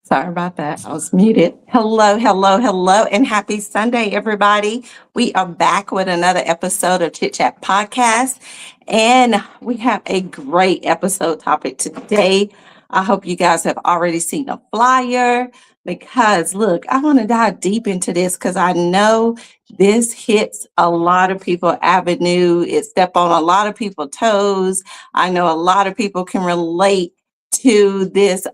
Sorry about that. I was muted. Hello, hello, hello, and happy Sunday, everybody. We are back with another episode of Chit Chat Podcast, and we have a great episode topic today. I hope you guys have already seen the flyer because, look, I want to dive deep into this because I know this hits a lot of people avenue. It step on a lot of people's toes. I know a lot of people can relate to this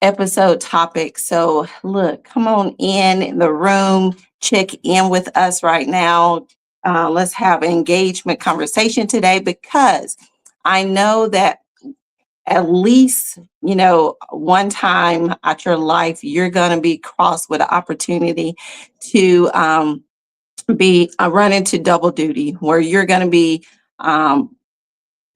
episode topic. So, look, come on in the room, check in with us right now. Let's have an engagement conversation today because I know that at least, one time at your life, you're going to be crossed with an opportunity to be run into double duty where you're going to be um,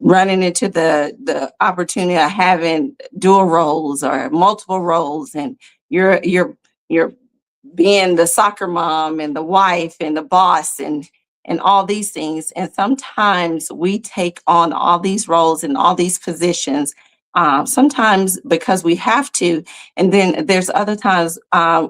running into the opportunity of having dual roles or multiple roles, and you're being the soccer mom and the wife and the boss and all these things. And sometimes we take on all these roles and all these positions, sometimes because we have to, and then there's other times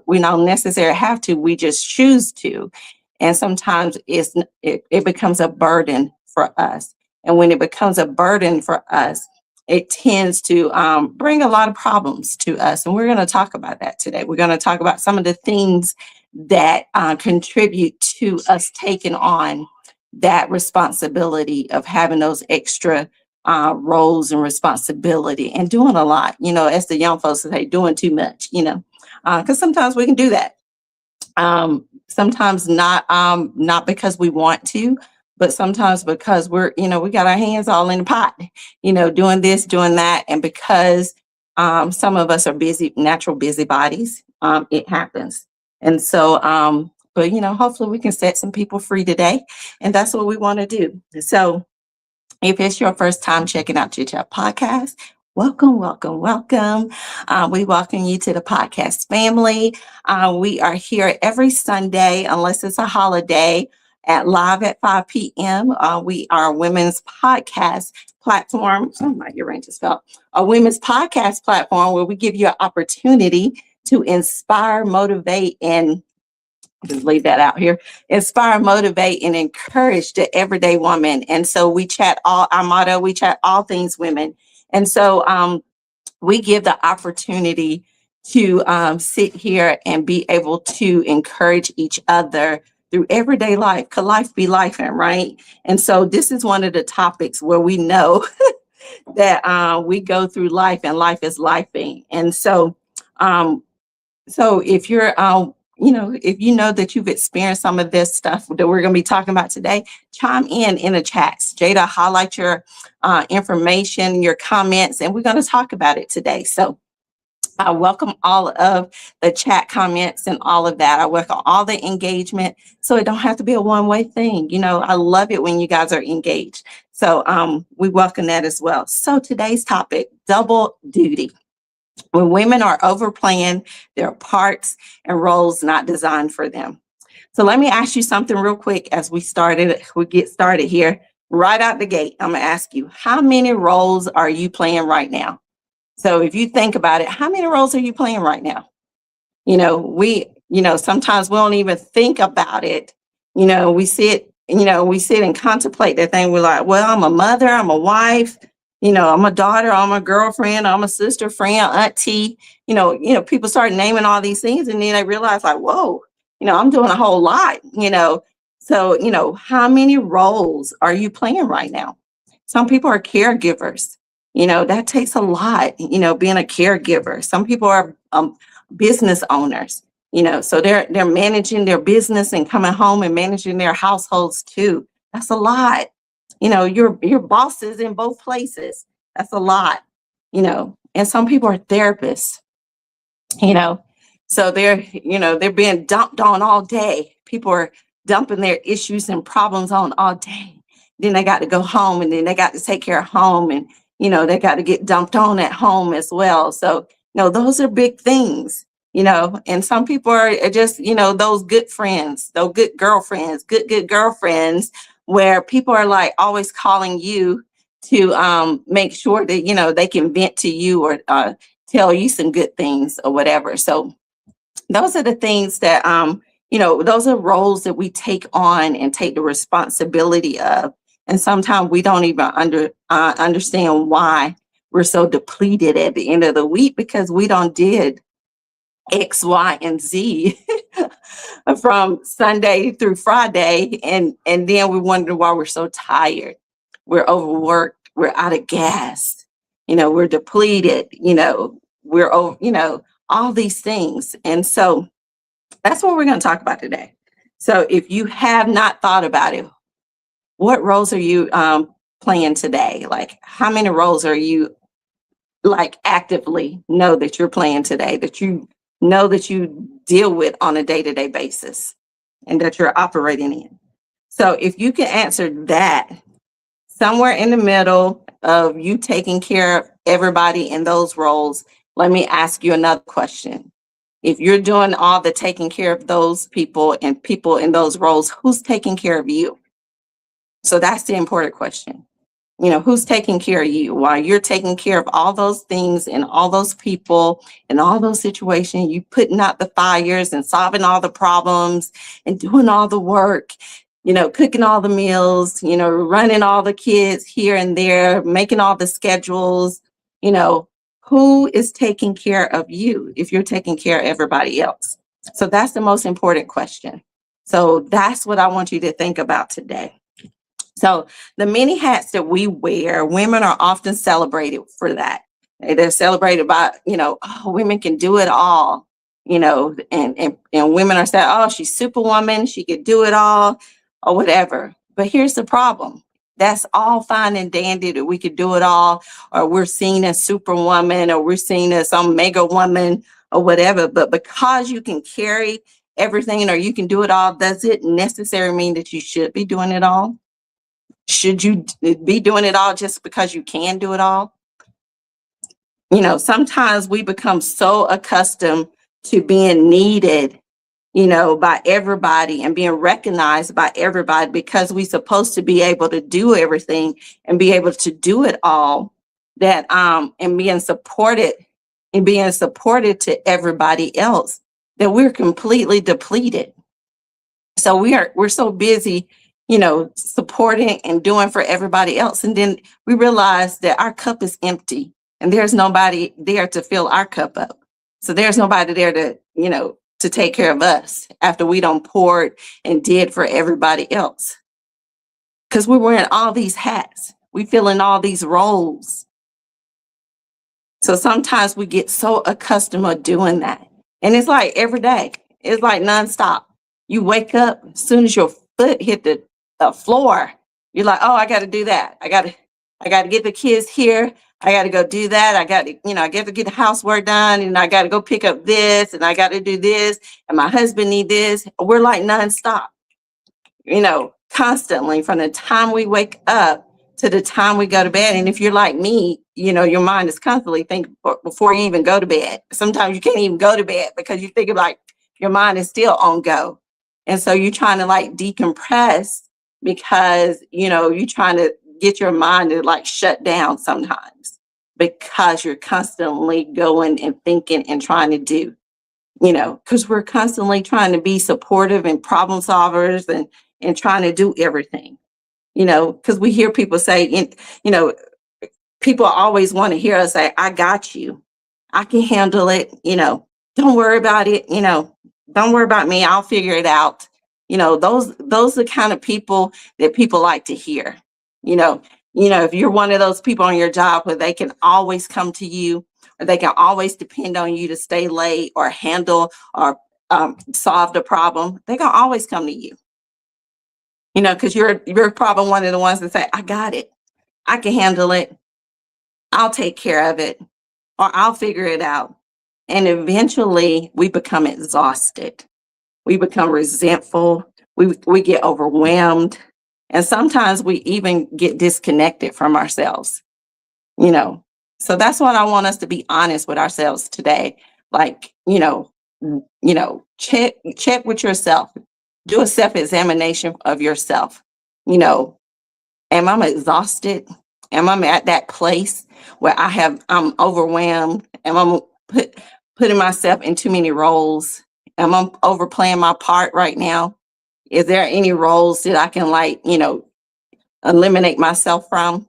we don't necessarily have to, we just choose to. And sometimes it becomes a burden for us. And when it becomes a burden for us, it tends to bring a lot of problems to us. And we're going to talk about that today. We're going to talk about some of the things that contribute to us taking on that responsibility of having those extra roles and responsibility and doing a lot, as the young folks say, doing too much, because sometimes we can do that. Sometimes not because we want to, but sometimes because we got our hands all in the pot, doing this, doing that. And because some of us are natural busybodies, it happens. And so, but hopefully we can set some people free today. And that's what we want to do. So if it's your first time checking out Chit Chat Podcast, welcome, welcome, welcome. We welcome you to the podcast family. We are here every Sunday, unless it's a holiday, at live at 5 p.m. We are a women's podcast platform. Oh, my earring just fell. A women's podcast platform where we give you an opportunity to inspire, motivate, and just leave that out here. Inspire, motivate, and encourage the everyday woman. And so we chat our motto, we chat all things women. And so we give the opportunity to sit here and be able to encourage each other through everyday life. Could life be life, right? And so this is one of the topics where we know that we go through life and life is lifing. And so if you're if you know that you've experienced some of this stuff that we're going to be talking about today, chime in the chats. Jada, highlight your information, your comments, and we're going to talk about it today. So I welcome all of the chat comments and all of that. I welcome all the engagement, so it don't have to be a one-way thing. I love it when you guys are engaged. So we welcome that as well. So today's topic, double duty. When women are overplaying their parts and roles not designed for them. So let me ask you something real quick as we get started here. Right out the gate, I'm going to ask you, how many roles are you playing right now? So if you think about it, how many roles are you playing right now? Sometimes we don't even think about it. We sit and contemplate that thing. We're like, well, I'm a mother, I'm a wife, I'm a daughter, I'm a girlfriend, I'm a sister, friend, auntie. People start naming all these things, and then they realize, like, whoa, I'm doing a whole lot. So how many roles are you playing right now? Some people are caregivers. That takes a lot. Being a caregiver. Some people are business owners. So they're managing their business and coming home and managing their households too. That's a lot. Your bosses in both places. That's a lot, and some people are therapists, so they're being dumped on all day. People are dumping their issues and problems on all day. Then they got to go home, and then they got to take care of home, and, they got to get dumped on at home as well. So, those are big things, and some people are just, those good friends, those good girlfriends, good girlfriends, where people are like always calling you to make sure that, they can vent to you or tell you some good things or whatever. So those are the things that those are roles that we take on and take the responsibility of. And sometimes we don't even understand why we're so depleted at the end of the week, because we don't did X, Y, and Z from Sunday through Friday, and then we wonder why we're so tired. We're overworked. We're out of gas. We're depleted. We're over. All these things, and so that's what we're going to talk about today. So if you have not thought about it, what roles are you playing today? Like, how many roles are you like actively know that you're playing today, that you know that you deal with on a day-to-day basis and that you're operating in? So if you can answer that, somewhere in the middle of you taking care of everybody in those roles, let me ask you another question. If you're doing all the taking care of those people and people in those roles, who's taking care of you? So that's the important question. Who's taking care of you while you're taking care of all those things and all those people and all those situations, you putting out the fires and solving all the problems and doing all the work, cooking all the meals, running all the kids here and there, making all the schedules, who is taking care of you if you're taking care of everybody else? So that's the most important question. So that's what I want you to think about today. So the many hats that we wear, women are often celebrated for that. They're celebrated by, women can do it all, and women are saying, oh, she's superwoman, she could do it all or whatever. But here's the problem. That's all fine and dandy that we could do it all, or we're seen as superwoman, or we're seen as some mega woman or whatever. But because you can carry everything or you can do it all, does it necessarily mean that you should be doing it all? Should you be doing it all just because you can do it all? Sometimes we become so accustomed to being needed, by everybody and being recognized by everybody because we're supposed to be able to do everything and be able to do it all, that and being supported to everybody else, that we're completely depleted. So we're so busy, supporting and doing for everybody else. And then we realize that our cup is empty and there's nobody there to fill our cup up. So there's nobody there to take care of us after we done poured and did for everybody else. Because we're wearing all these hats. We fill in all these roles. So sometimes we get so accustomed to doing that. And it's like every day. It's like nonstop. You wake up, as soon as your foot hit the floor, you're like, oh, I got to do that. I got to get the kids here. I got to go do that. I got to get the housework done, and I got to go pick up this, and I got to do this, and my husband need this. We're like nonstop, constantly from the time we wake up to the time we go to bed. And if you're like me, your mind is constantly thinking before you even go to bed. Sometimes you can't even go to bed because you think like your mind is still on go. And so you're trying to like decompress because, you're trying to get your mind to like shut down sometimes because you're constantly going and thinking and trying to do, because we're constantly trying to be supportive and problem solvers and trying to do everything, because we hear people say, people always want to hear us say, I got you. I can handle it. Don't worry about it. Don't worry about me. I'll figure it out. Those are the kind of people that people like to hear. If you're one of those people on your job where they can always come to you, or they can always depend on you to stay late or handle or solve the problem, they can always come to you. Because you're probably one of the ones that say, I got it. I can handle it. I'll take care of it, or I'll figure it out. And eventually we become exhausted. We become resentful. We get overwhelmed. And sometimes we even get disconnected from ourselves, So that's what I want us to be honest with ourselves today. Like, check with yourself. Do a self-examination of yourself. Am I exhausted? Am I at that place where I'm overwhelmed? Am I putting myself in too many roles? Am I overplaying my part right now? Is there any roles that I can eliminate myself from?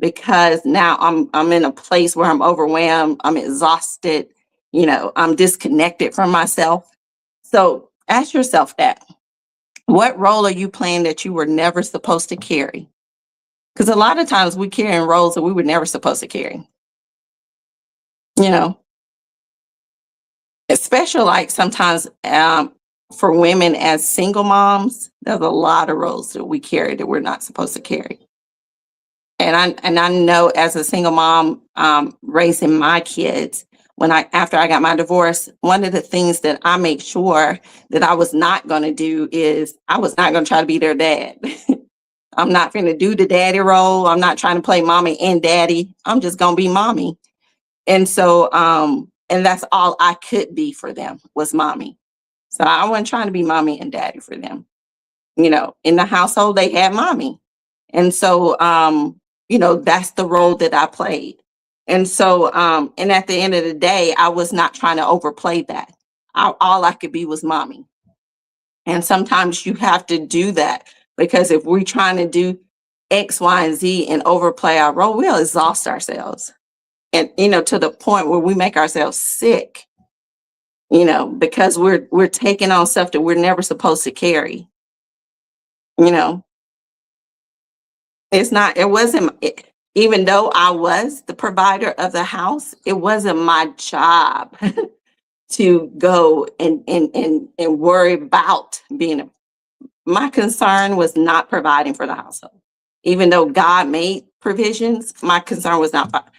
Because now I'm in a place where I'm overwhelmed, I'm exhausted, I'm disconnected from myself. So ask yourself that. What role are you playing that you were never supposed to carry? Because a lot of times we carry in roles that we were never supposed to carry, you know, especially like sometimes for women as single moms, there's a lot of roles that we carry that we're not supposed to carry. And I know as a single mom, raising my kids, after I got my divorce, one of the things that I make sure that I was not going to do is I was not going to try to be their dad. I'm not going to do the daddy role. I'm not trying to play mommy and daddy. I'm just going to be mommy. And so, and that's all I could be for them was mommy. So I wasn't trying to be mommy and daddy for them. In the household, they had mommy. And so, that's the role that I played. And so, and at the end of the day, I was not trying to overplay that. All I could be was mommy. And sometimes you have to do that because if we're trying to do X, Y, and Z and overplay our role, we'll exhaust ourselves. And, to the point where we make ourselves sick, because we're taking on stuff that we're never supposed to carry. Even though I was the provider of the house, it wasn't my job to go and worry about my concern was not providing for the household. Even though God made provisions, my concern was not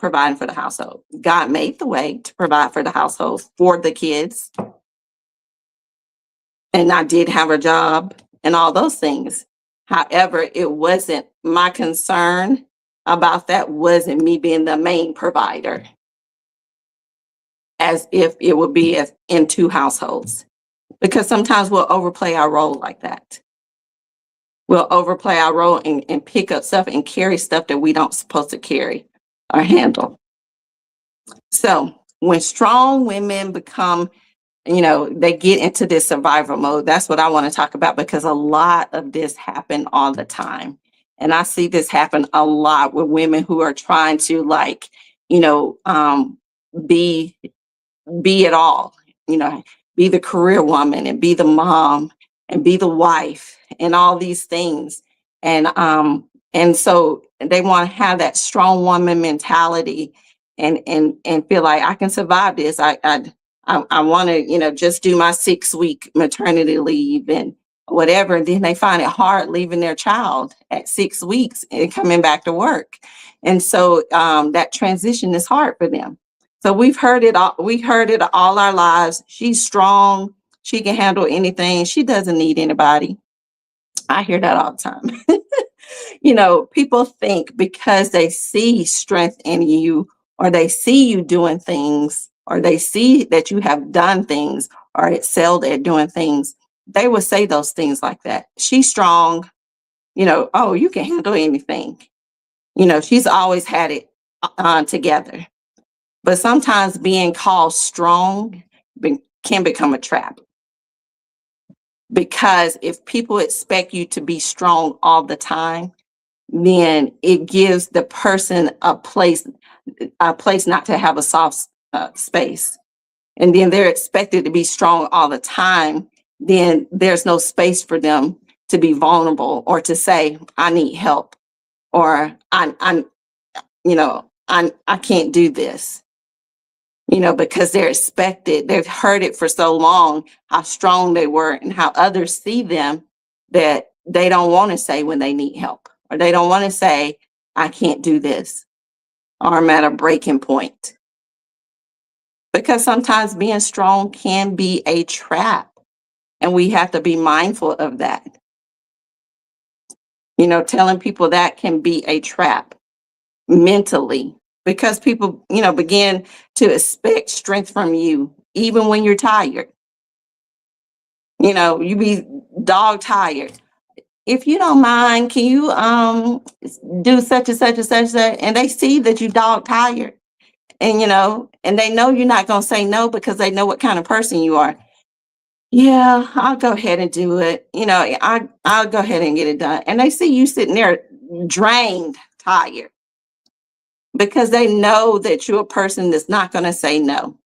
providing for the household. God made the way to provide for the household for the kids. And I did have a job and all those things. However, it wasn't my concern about that wasn't me being the main provider, as if it would be as in two households. Because sometimes we'll overplay our role like that. We'll overplay our role and pick up stuff and carry stuff that we don't supposed to carry or handle. So when strong women become they get into this survival mode. That's what I want to talk about because a lot of this happen all the time. And I see this happen a lot with women who are trying to be it all, be the career woman and be the mom and be the wife and all these things. And so they want to have that strong woman mentality and feel like I can survive this. I want to, just do my 6-week maternity leave and whatever. And then they find it hard leaving their child at 6 weeks and coming back to work. And so that transition is hard for them. So we've heard it all. We heard it all our lives. She's strong. She can handle anything. She doesn't need anybody. I hear that all the time. People think because they see strength in you or they see you doing things or they see that you have done things or excelled at doing things, they will say those things like that. She's strong, oh, you can handle anything. She's always had it together. But sometimes being called strong can become a trap. Because if people expect you to be strong all the time, then it gives the person a place not to have a soft space. And then they're expected to be strong all the time. Then there's no space for them to be vulnerable or to say, I need help, or I can't do this. Because they're expected, they've heard it for so long, how strong they were and how others see them that they don't want to say when they need help, or they don't want to say, I can't do this, or I'm at a breaking point. Because sometimes being strong can be a trap, and we have to be mindful of that. Telling people that can be a trap mentally. Because people, begin to expect strength from you, even when you're tired. You be dog tired. if you don't mind, can you do such and such and such and such? And they see that you dog tired, and and they know you're not gonna say no because they know what kind of person you are. Yeah, I'll go ahead and do it. I'll go ahead and get it done. And they see you sitting there drained, tired, because they know that you're a person that's not gonna say no.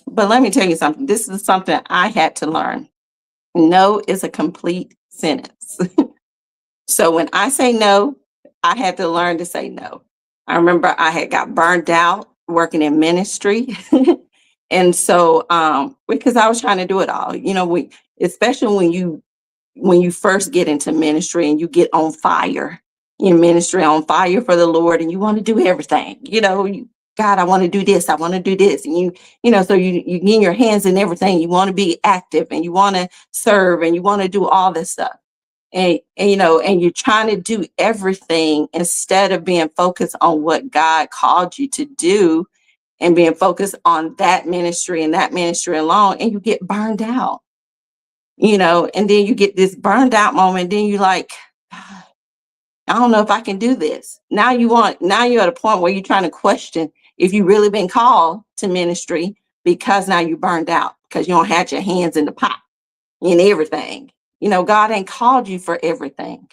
But let me tell you something. This is something I had to learn. No is a complete sentence. So when I say no, I had to learn to say no. I remember I had got burned out working in ministry. And so because I was trying to do it all, especially when you first get into ministry and you get on fire in ministry, on fire for the Lord, and you want to do everything, God, I want to do this, I want to do this. And so you get your hands in everything. You want to be active and you want to serve and you want to do all this stuff. And you're trying to do everything instead of being focused on what God called you to do and being focused on that ministry and that ministry alone, and you get burned out, and then you get this burned out moment. Then you like, I don't know if I can do this. Now you're at a point where you're trying to question if you really been called to ministry, because now you burned out because you don't have your hands in the pot in everything. God ain't called you for everything.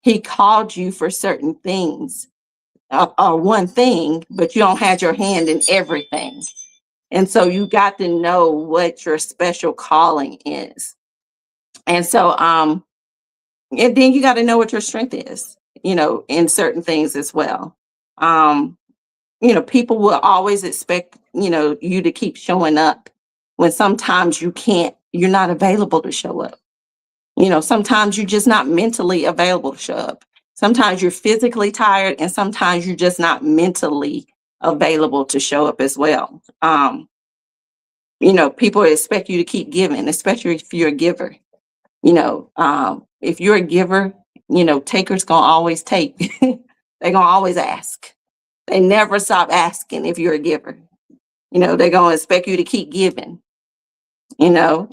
He called you for certain things, or one thing, but you don't have your hand in everything. And so you got to know what your special calling is. And so, and then you got to know what your strength is, in certain things as well. Um, People will always expect, you to keep showing up when sometimes you're not available to show up. Sometimes you're just not mentally available to show up. Sometimes you're physically tired, and sometimes you're just not mentally available to show up as well. People expect you to keep giving, especially if you're a giver. If you're a giver, takers gonna always take. They're gonna always ask. They never stop asking if you're a giver. They're gonna expect you to keep giving. And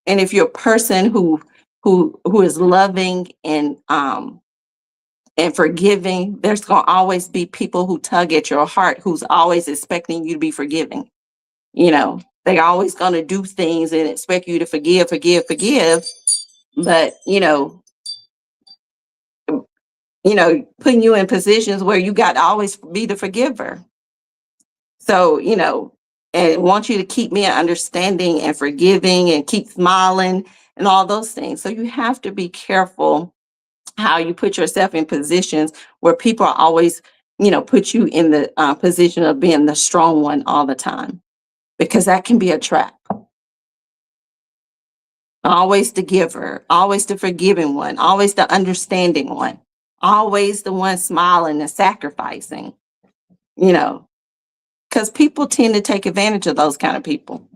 if you're a person who is loving and forgiving, there's gonna always be people who tug at your heart, who's always expecting you to be forgiving. They're always gonna do things and expect you to forgive, forgive, forgive. But putting you in positions where you got to always be the forgiver. So, and want you to keep me understanding and forgiving and keep smiling and all those things. So you have to be careful how you put yourself in positions where people are always, put you in the position of being the strong one all the time, because that can be a trap. Always the giver, always the forgiving one, always the understanding one, always the one smiling and sacrificing, because people tend to take advantage of those kind of people.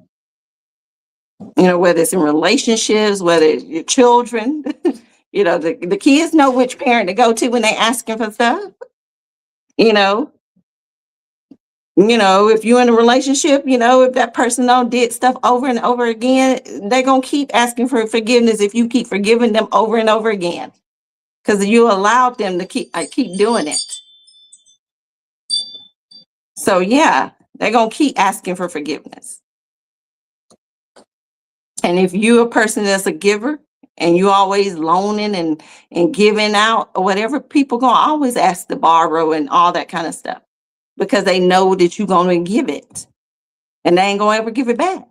Whether it's in relationships, whether it's your children, the kids know which parent to go to when they asking for stuff. You know, if you're in a relationship, if that person don't did stuff over and over again, they're gonna keep asking for forgiveness if you keep forgiving them over and over again, because you allowed them to keep doing it. So yeah, they're gonna keep asking for forgiveness. And if you're a person that's a giver and you always loaning and giving out or whatever, people gonna always ask to borrow and all that kind of stuff, because they know that you're gonna give it and they ain't gonna ever give it back.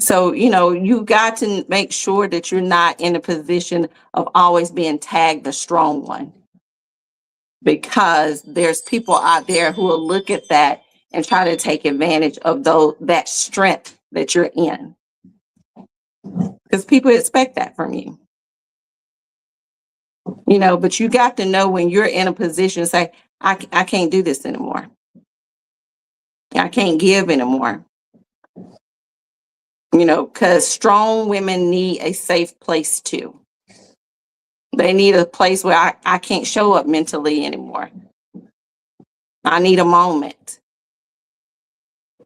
So, you got to make sure that you're not in a position of always being tagged the strong one, because there's people out there who will look at that and try to take advantage of that strength that you're in, because people expect that from you. But you got to know when you're in a position to say, I can't do this anymore. I can't give anymore. Because strong women need a safe place too. They need a place where I can't show up mentally anymore. I need a moment.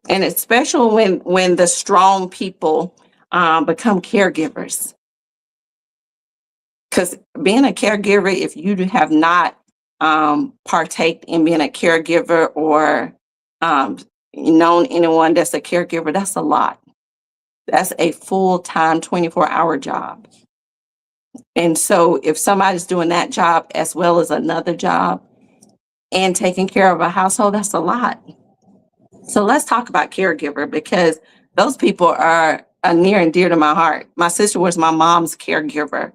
And it's special when the strong people become caregivers. Because being a caregiver, if you have not partake in being a caregiver or um, known anyone that's a caregiver, that's a lot. That's a full-time 24-hour job. And so if somebody's doing that job as well as another job and taking care of a household, that's a lot. So let's talk about caregiver, because those people are near and dear to my heart. My sister was my mom's caregiver.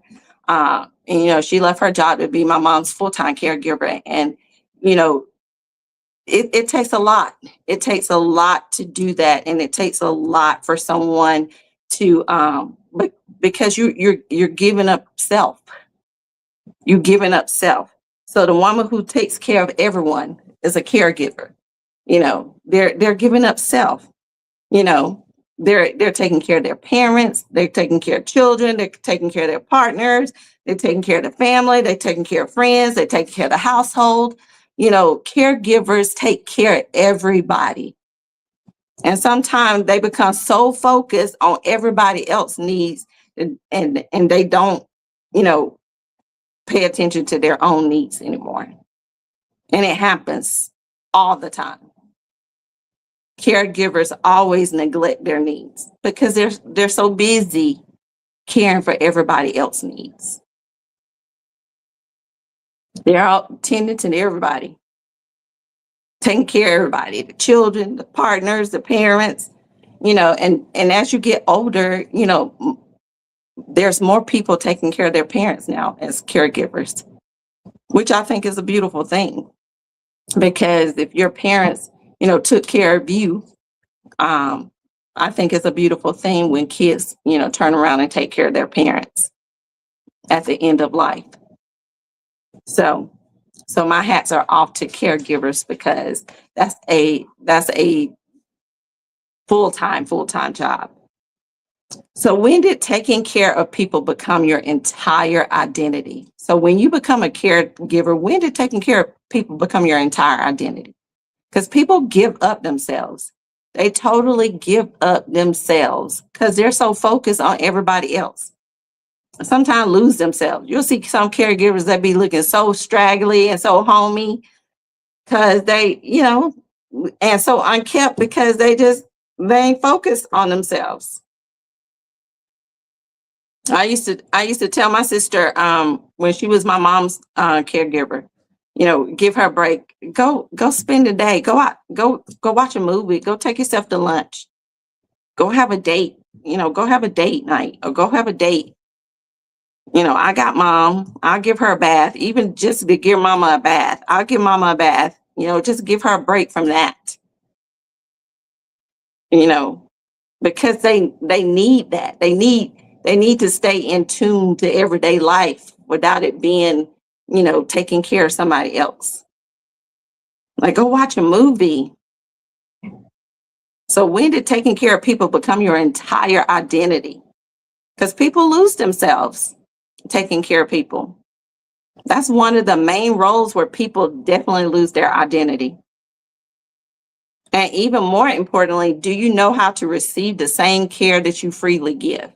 And, she left her job to be my mom's full-time caregiver. And, it takes a lot. It takes a lot to do that. And it takes a lot for someone to, because you're giving up self. You're giving up self. So the woman who takes care of everyone is a caregiver. They're giving up self. They're taking care of their parents, they're taking care of children, they're taking care of their partners, they're taking care of the family, they're taking care of friends, they're taking care of the household. Caregivers take care of everybody. And sometimes they become so focused on everybody else's needs and they don't, pay attention to their own needs anymore. And it happens all the time. Caregivers always neglect their needs because they're so busy caring for everybody else's needs. They're out tending to everybody, taking care of everybody, the children, the partners, the parents, and as you get older, there's more people taking care of their parents now as caregivers, which I think is a beautiful thing. Because if your parents, took care of you, I think it's a beautiful thing when kids, turn around and take care of their parents at the end of life. So my hats are off to caregivers because that's a full-time job. So when did taking care of people become your entire identity? So when you become a caregiver, when did taking care of people become your entire identity? Because people give up themselves. They totally give up themselves because they're so focused on everybody else. Sometimes lose themselves. You'll see some caregivers that be looking so straggly and so homey because they, and so unkept because they ain't focused on themselves. I used to tell my sister when she was my mom's caregiver, give her a break. Go spend a day. Go out. Go watch a movie. Go take yourself to lunch. Go have a date. Go have a date night or go have a date. I got mom. I'll give her a bath, even just to give mama a bath. I'll give mama a bath. Just give her a break from that. Because they need that. They need to stay in tune to everyday life without it being, taking care of somebody else. Like go watch a movie. So when did taking care of people become your entire identity? Because people lose themselves taking care of people. That's one of the main roles where people definitely lose their identity. And even more importantly, do you know how to receive the same care that you freely give?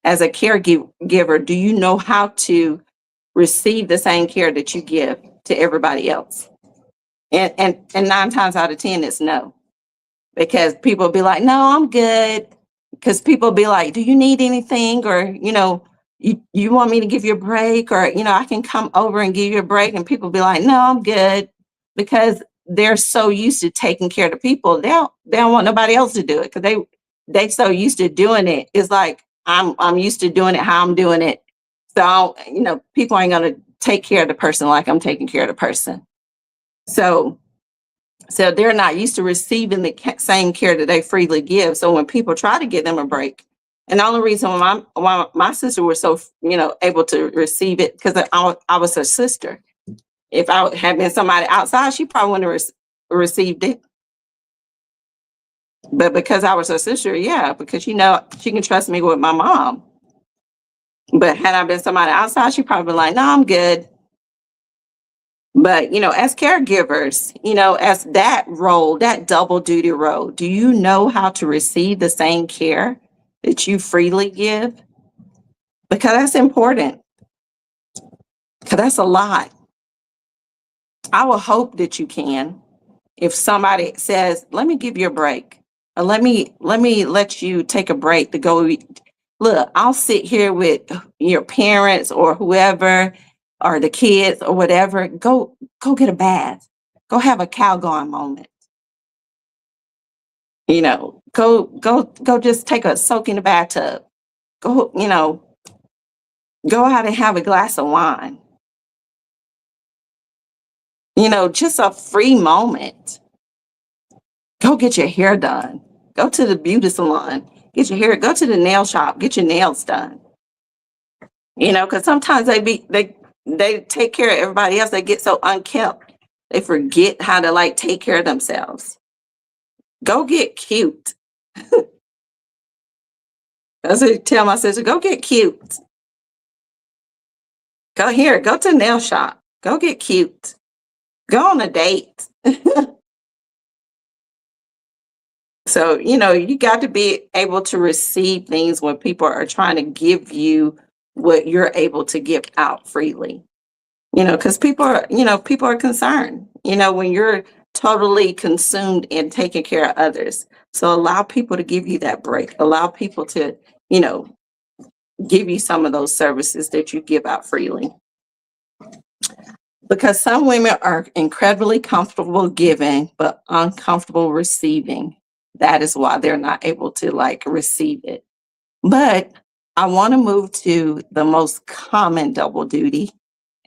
As a caregiver, do you know how to receive the same care that you give to everybody else? And 9 times out of 10, it's no. Because people be like, no, I'm good. Because people be like, do you need anything? Or, you want me to give you a break? Or, I can come over and give you a break. And people be like, no, I'm good. Because they're so used to taking care of the people. They don't want nobody else to do it because they so used to doing it. It's like, I'm used to doing it how I'm doing it. So, people ain't going to take care of the person like I'm taking care of the person. So they're not used to receiving the same care that they freely give. So when people try to give them a break, and the only reason why my sister was so, able to receive it because I was her sister. If I had been somebody outside, she probably wouldn't have received it. But because I was her sister, yeah, because she can trust me with my mom. But had I been somebody outside, she probably like, no, I'm good. But, as caregivers, as that role, that double duty role, do you know how to receive the same care that you freely give? Because that's important. Because that's a lot. I will hope that you can. If somebody says, "Let me give you a break," or let you take a break to go eat. Look, I'll sit here with your parents or whoever, or the kids or whatever. Go get a bath. Go have a Calgon moment. Go just take a soak in the bathtub. Go, go out and have a glass of wine. Just a free moment. Go get your hair done. Go to the beauty salon. Go to the nail shop, get your nails done. Because sometimes they take care of everybody else. They get so unkept. They forget how to like take care of themselves. Go get cute. That's what I tell my sister, go get cute. Go to the nail shop. Go get cute. Go on a date. So, you got to be able to receive things when people are trying to give you what you're able to give out freely. Because people are concerned, when you're totally consumed in taking care of others. So allow people to give you that break. Allow people to, you know, give you some of those services that you give out freely. Because some women are incredibly comfortable giving, but uncomfortable receiving. That is why they're not able to like receive it. But I want to move to the most common double duty,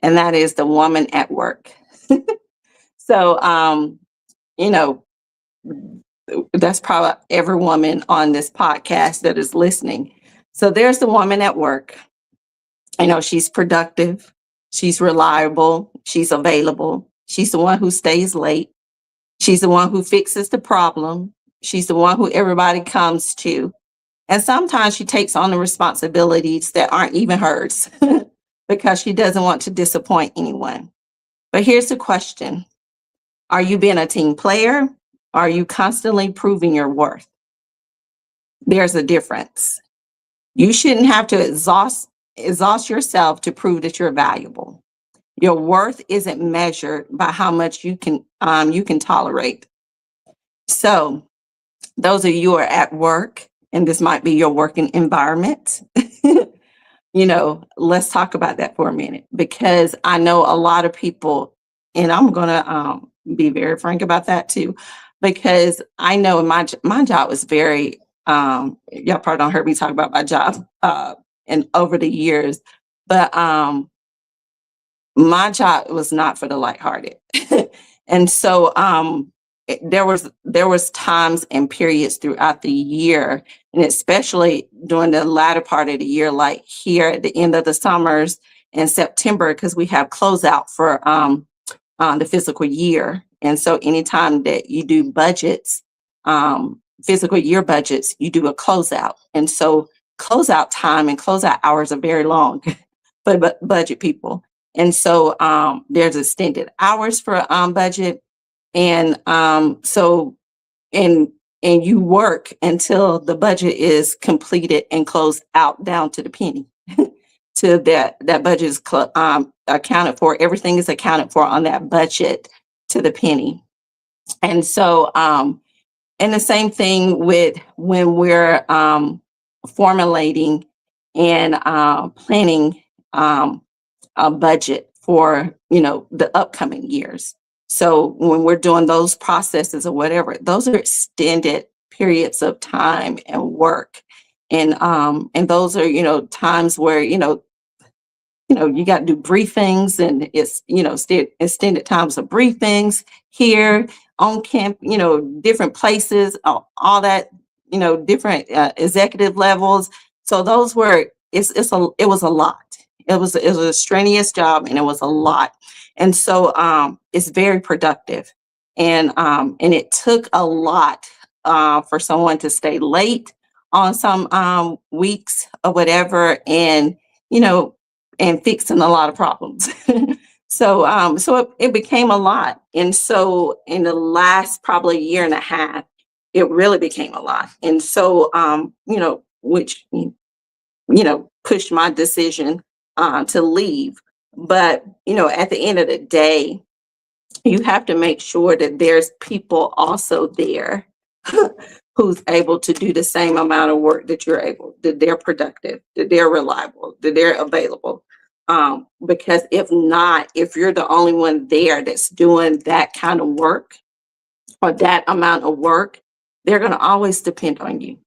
and that is the woman at work. So, you know, that's probably every woman on this podcast that is listening. So there's the woman at work. She's productive, she's reliable, she's available, she's the one who stays late, she's the one who fixes the problem, she's the one who everybody comes to. And sometimes she takes on the responsibilities that aren't even hers because she doesn't want to disappoint anyone. But here's the question: are you being a team player? Are you constantly proving your worth? There's a difference. You shouldn't have to exhaust yourself to prove that you're valuable. Your worth isn't measured by how much you can tolerate. So those of you who are at work, and this might be your working environment, let's talk about that for a minute, because I know a lot of people, and I'm gonna be very frank about that too, because I know my job was very y'all probably don't heard me talk about my job and over the years, but my job was not for the lighthearted. And so there was times and periods throughout the year, and especially during the latter part of the year, like here at the end of the summers in September, because we have closeout for the fiscal year. And so anytime that you do budgets, fiscal year budgets, you do a closeout. And so closeout time and closeout hours are very long for budget people. And so there's extended hours for budget. And and you work until the budget is completed and closed out down to the penny. To that budget is accounted for. Everything is accounted for on that budget to the penny. And so and the same thing with when we're formulating and planning a budget for the upcoming years. So when we're doing those processes or whatever, those are extended periods of time and work. And those are times where you got to do briefings, and it's extended times of briefings here on camp, different places, all that, different executive levels. So those were it was a lot. It was a strenuous job, and it was a lot. And so it's very productive, and it took a lot for someone to stay late on some weeks or whatever, and you know and fixing a lot of problems. So it became a lot. And so in the last probably year and a half, it really became a lot. And so, which, pushed my decision to leave. But, at the end of the day, you have to make sure that there's people also there who's able to do the same amount of work that you're able, that they're productive, that they're reliable, that they're available. Because if not, if you're the only one there that's doing that kind of work or that amount of work, they're going to always depend on you.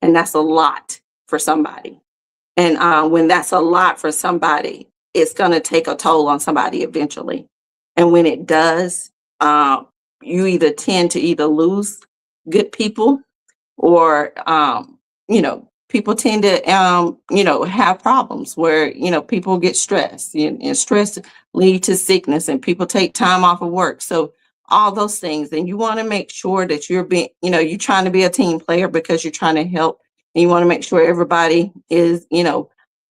And that's a lot for somebody. And when that's a lot for somebody, it's going to take a toll on somebody eventually. And when it does, you either tend to either lose good people or, people tend to, have problems where, people get stressed and stress lead to sickness and people take time off of work. So all those things. And you want to make sure that you're being, you're trying to be a team player because you're trying to help. And you want to make sure everybody is,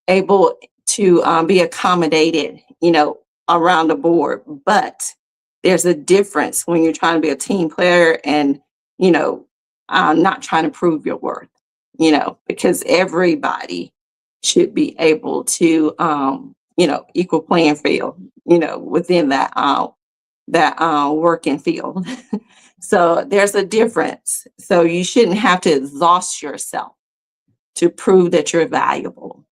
able to be accommodated, around the board. But there's a difference when you're trying to be a team player and, not trying to prove your worth, because everybody should be able to, equal playing field, within that working field. So there's a difference. So you shouldn't have to exhaust yourself to prove that you're valuable.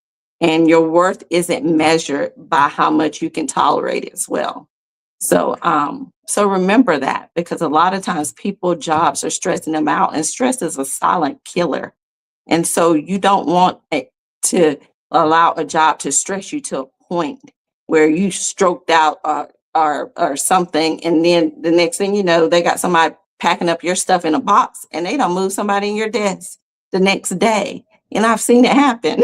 And your worth isn't measured by how much you can tolerate as well. So remember that, because a lot of times people jobs are stressing them out, and stress is a silent killer. And so you don't want it to allow a job to stress you to a point where you stroked out or something, and then the next thing you know, they got somebody packing up your stuff in a box, and they don't move somebody in your desk the next day. And I've seen it happen.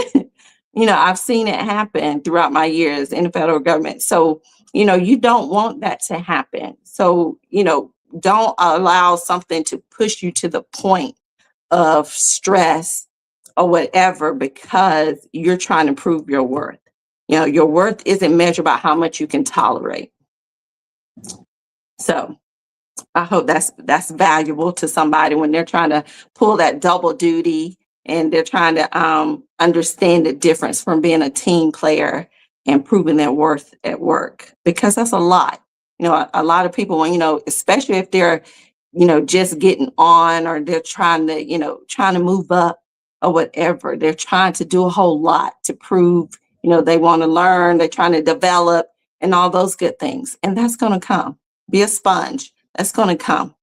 I've seen it happen throughout my years in the federal government. So, you don't want that to happen. So, don't allow something to push you to the point of stress or whatever because you're trying to prove your worth. Your worth isn't measured by how much you can tolerate. So I hope that's valuable to somebody when they're trying to pull that double duty and they're trying to understand the difference from being a team player and proving their worth at work, because that's a lot. A lot of people, when especially if they're just getting on, or they're trying to move up or whatever, they're trying to do a whole lot to prove, they want to learn, they're trying to develop and all those good things. And that's going to come. Be a sponge. That's going to come.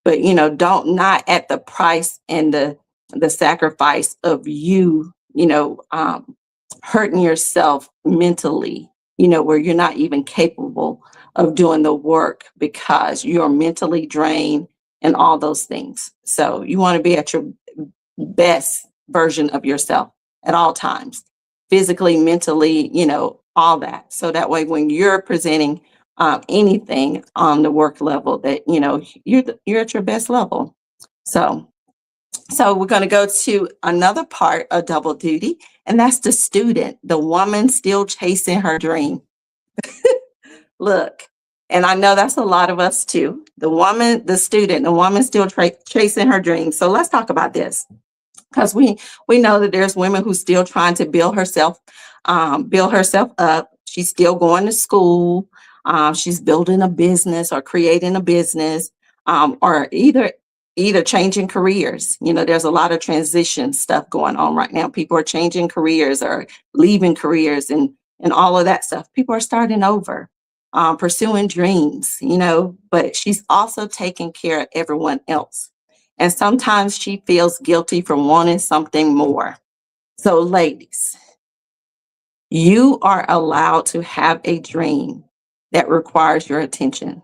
But, don't not at the price and the sacrifice of you, hurting yourself mentally, where you're not even capable of doing the work because you're mentally drained and all those things. So you want to be at your best version of yourself at all times, physically, mentally, all that. So that way, when you're presenting anything on the work level, that, you're at your best level. So we're going to go to another part of double duty, and that's the student, the woman still chasing her dream. Look, and I know that's a lot of us too. The woman, the student, the woman still chasing her dream. So let's talk about this, because we know that there's women who still trying to build herself up. She's still going to school. She's building a business or creating a business, or either changing careers. There's a lot of transition stuff going on right now. People are changing careers or leaving careers and all of that stuff. People are starting over, pursuing dreams, but she's also taking care of everyone else. And sometimes she feels guilty for wanting something more. So ladies, you are allowed to have a dream that requires your attention.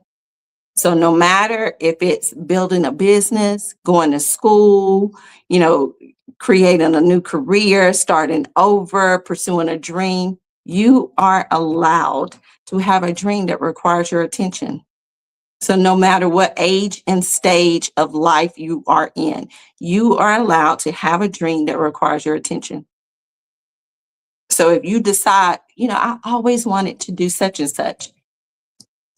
So no matter if it's building a business, going to school, creating a new career, starting over, pursuing a dream, you are allowed to have a dream that requires your attention. So no matter what age and stage of life you are in, you are allowed to have a dream that requires your attention. So if you decide, I always wanted to do such and such,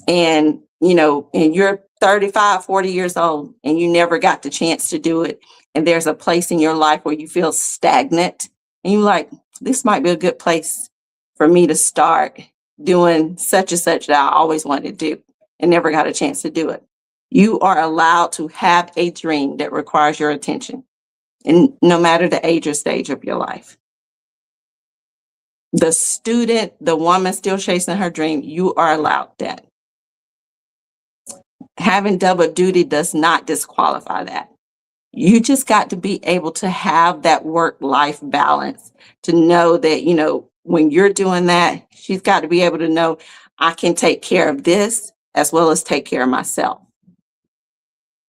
and you're 35, 40 years old and you never got the chance to do it, and there's a place in your life where you feel stagnant and you're like, this might be a good place for me to start, doing such and such that I always wanted to do and never got a chance to do it. You are allowed to have a dream that requires your attention, and no matter the age or stage of your life. The student, the woman still chasing her dream, you are allowed that. Having double duty does not disqualify that. You just got to be able to have that work-life balance to know that, when you're doing that, she's got to be able to know I can take care of this as well as take care of myself.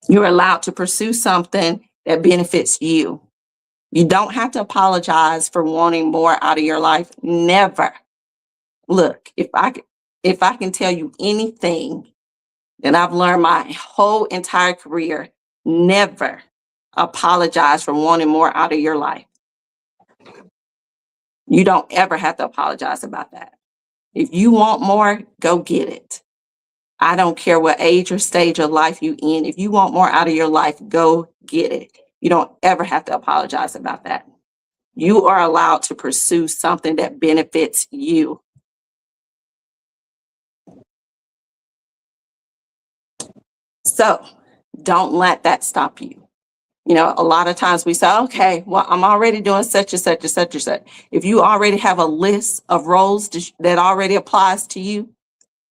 You're allowed to pursue something that benefits you. You don't have to apologize for wanting more out of your life. Never. Look, if I can tell you anything that I've learned my whole entire career, never apologize for wanting more out of your life. You don't ever have to apologize about that. If you want more, go get it. I don't care what age or stage of life you in. If you want more out of your life, go get it. You don't ever have to apologize about that. You are allowed to pursue something that benefits you. So don't let that stop you. A lot of times we say, okay, well, I'm already doing such and such and such and such. If you already have a list of roles that already applies to you,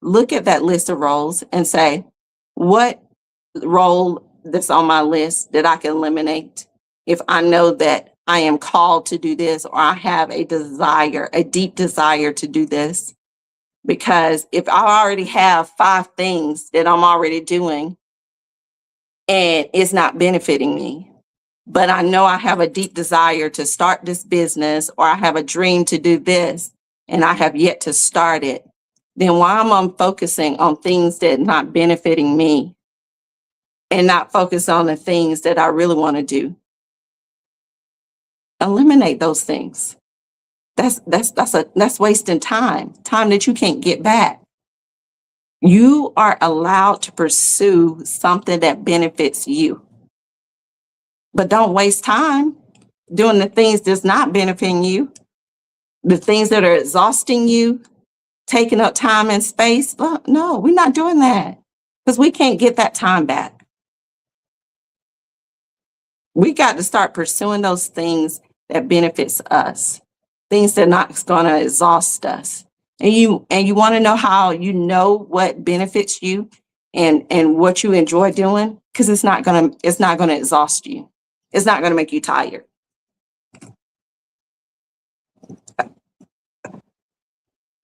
look at that list of roles and say, what role that's on my list that I can eliminate if I know that I am called to do this, or I have a desire, a deep desire to do this. Because if I already have 5 things that I'm already doing and it's not benefiting me, but I know I have a deep desire to start this business, or I have a dream to do this and I have yet to start it, then why am I focusing on things that are not benefiting me and not focus on the things that I really want to do? Eliminate those things. That's wasting time that you can't get back. You are allowed to pursue something that benefits you, but don't waste time doing the things that's not benefiting you, the things that are exhausting you, taking up time and space. No, we're not doing that, because we can't get that time back. We got to start pursuing those things that benefits us, things that are not going to exhaust us. And you want to know how you know what benefits you and what you enjoy doing, because it's not going to exhaust you. It's not going to make you tired.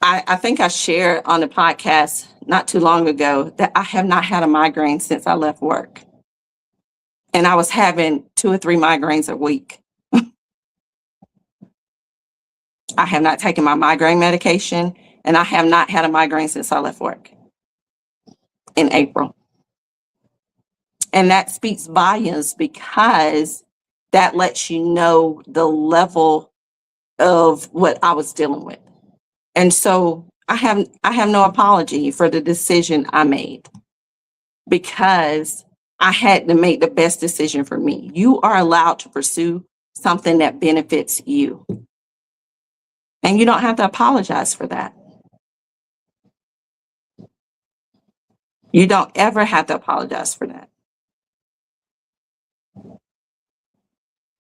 I think I shared on the podcast not too long ago that I have not had a migraine since I left work. And I was having 2 or 3 migraines a week. I have not taken my migraine medication, and I have not had a migraine since I left work in April. And that speaks volumes, because that lets you know the level of what I was dealing with. And so I have no apology for the decision I made, because I had to make the best decision for me. You are allowed to pursue something that benefits you. And you don't have to apologize for that. You don't ever have to apologize for that.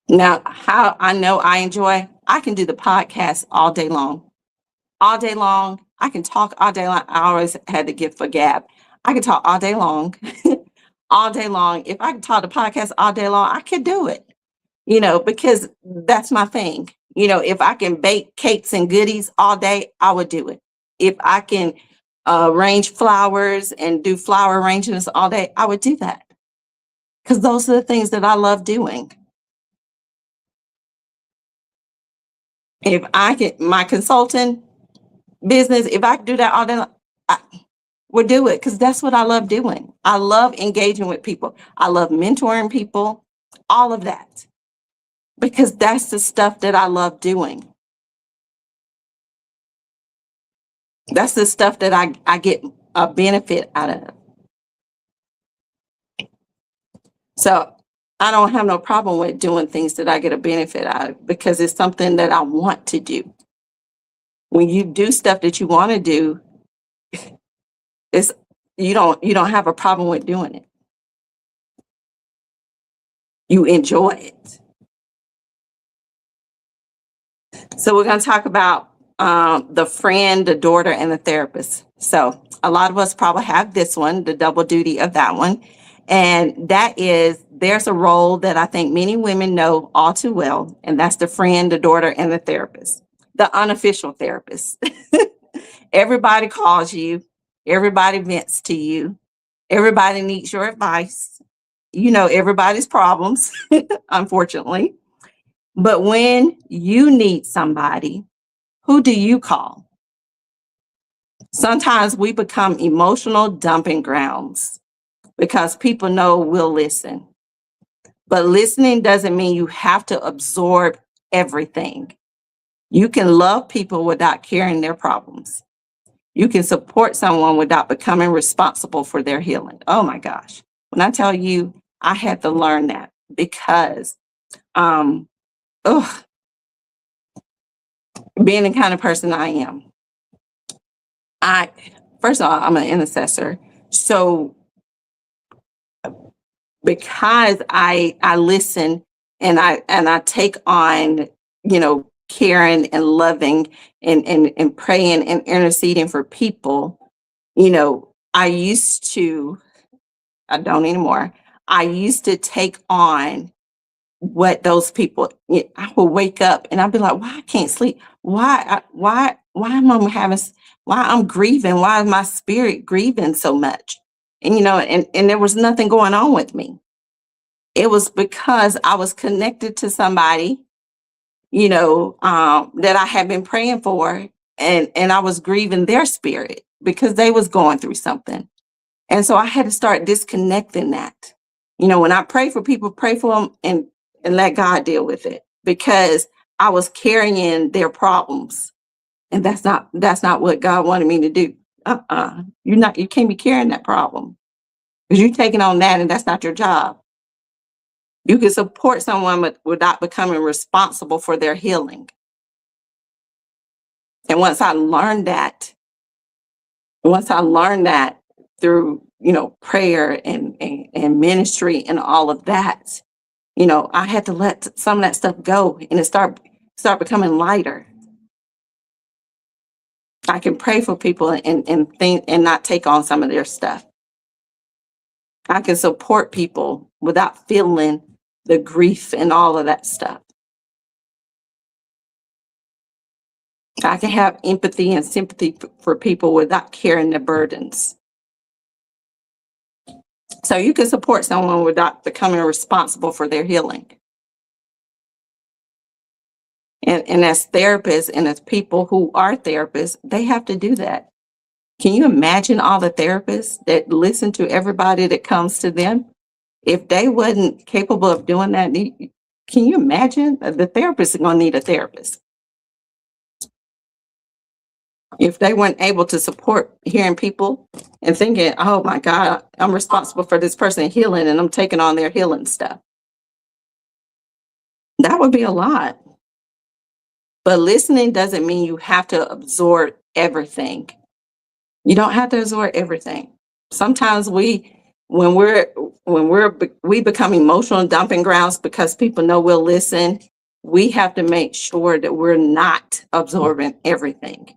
Now, how I know I can do the podcast all day long. All day long. I can talk all day long. I always had to give for gab. I can talk all day long. All day long. If I can talk the podcast all day long, I could do it. Because that's my thing. If I can bake cakes and goodies all day, I would do it. If I can arrange flowers and do flower arrangements all day, I would do that. Because those are the things that I love doing. If I can, my consulting business, if I could do that all day, I would do it, because that's what I love doing. I love engaging with people. I love mentoring people, all of that, because that's the stuff that I love doing. That's the stuff that I get a benefit out of. So I don't have no problem with doing things that I get a benefit out of, because it's something that I want to do. When you do stuff that you want to do, it's you don't have a problem with doing it. You enjoy it. So we're going to talk about the friend, the daughter, and the therapist. So a lot of us probably have this one, the double duty of that one. And that is, there's a role that I think many women know all too well, and that's the friend, the daughter, and the therapist, the unofficial therapist. Everybody calls you, everybody vents to you, everybody needs your advice. You know everybody's problems, unfortunately. But when you need somebody, who do you call? Sometimes we become emotional dumping grounds because people know we'll listen. But listening doesn't mean you have to absorb everything. You can love people without carrying their problems. You can support someone without becoming responsible for their healing. Oh my gosh. When I tell you, I had to learn that because ugh, being the kind of person I am, first of all, I'm an intercessor. So because I listen and I take on, caring and loving and praying and interceding for people, I used to, I don't anymore. I used to take on what those people, I would wake up and I'd be like, why I can't sleep? Why am I why I'm grieving? Why is my spirit grieving so much? And, and there was nothing going on with me. It was because I was connected to somebody, that I had been praying for, and I was grieving their spirit because they was going through something. And so I had to start disconnecting that. When I pray for people, pray for them and let God deal with it, because I was carrying their problems. And that's not what God wanted me to do. You can't be carrying that problem, because you're taking on that, and that's not your job. You can support someone without becoming responsible for their healing. And once I learned that through, prayer and ministry and all of that, I had to let some of that stuff go, and it start becoming lighter. I can pray for people and think and not take on some of their stuff. I can support people without feeling the grief and all of that stuff. I can have empathy and sympathy for people without carrying their burdens. So you can support someone without becoming responsible for their healing. And as therapists and as people who are therapists, they have to do that. Can you imagine all the therapists that listen to everybody that comes to them? If they wasn't capable of doing that, can you imagine? The therapist is going to need a therapist. If they weren't able to support hearing people and thinking, oh my God, I'm responsible for this person healing and I'm taking on their healing stuff, that would be a lot. But listening doesn't mean you have to absorb everything. You don't have to absorb everything. Sometimes we become emotional dumping grounds because people know we'll listen. We have to make sure that we're not absorbing everything.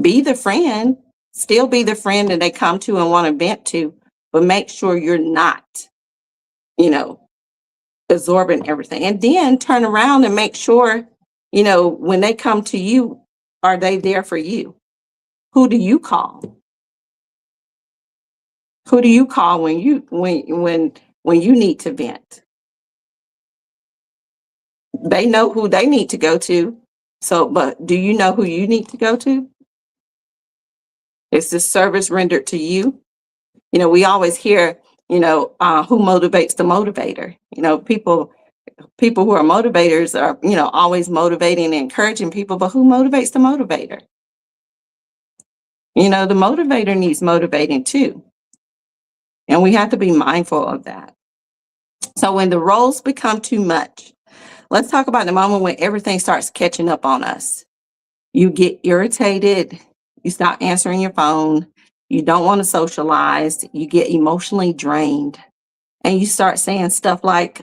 Be the friend, still be the friend that they come to and want to vent to, but make sure you're not, absorbing everything. And then turn around and make sure, when they come to you, are they there for you? Who do you call? Who do you call when you need to vent? They know who they need to go to. So, but do you know who you need to go to? Is this service rendered to you? We always hear, who motivates the motivator? People who are motivators are, always motivating and encouraging people, but who motivates the motivator? The motivator needs motivating too. And we have to be mindful of that. So when the roles become too much, let's talk about the moment when everything starts catching up on us. You get irritated, you stop answering your phone, you don't want to socialize, you get emotionally drained, and you start saying stuff like,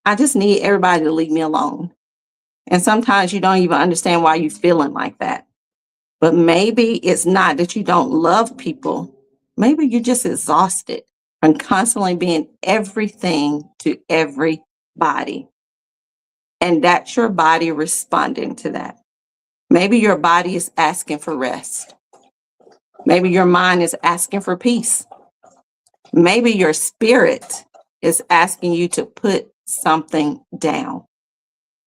I just need everybody to leave me alone. And sometimes you don't even understand why you're feeling like that. But maybe it's not that you don't love people. Maybe you're just exhausted from constantly being everything to everybody. And that's your body responding to that. Maybe your body is asking for rest. Maybe your mind is asking for peace. Maybe your spirit is asking you to put something down.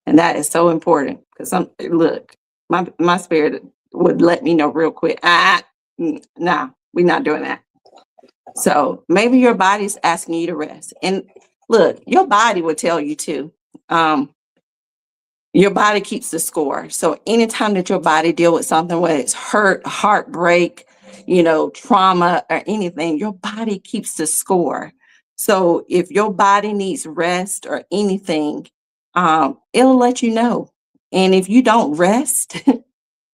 And that is so important because look, my spirit would let me know real quick. Nah, we're not doing that. So maybe your body's asking you to rest. And look, your body will tell you too. Your body keeps the score. So anytime that your body deal with something, whether it's hurt, heartbreak, trauma or anything, your body keeps the score. So if your body needs rest or anything, it'll let you know. And if you don't rest, and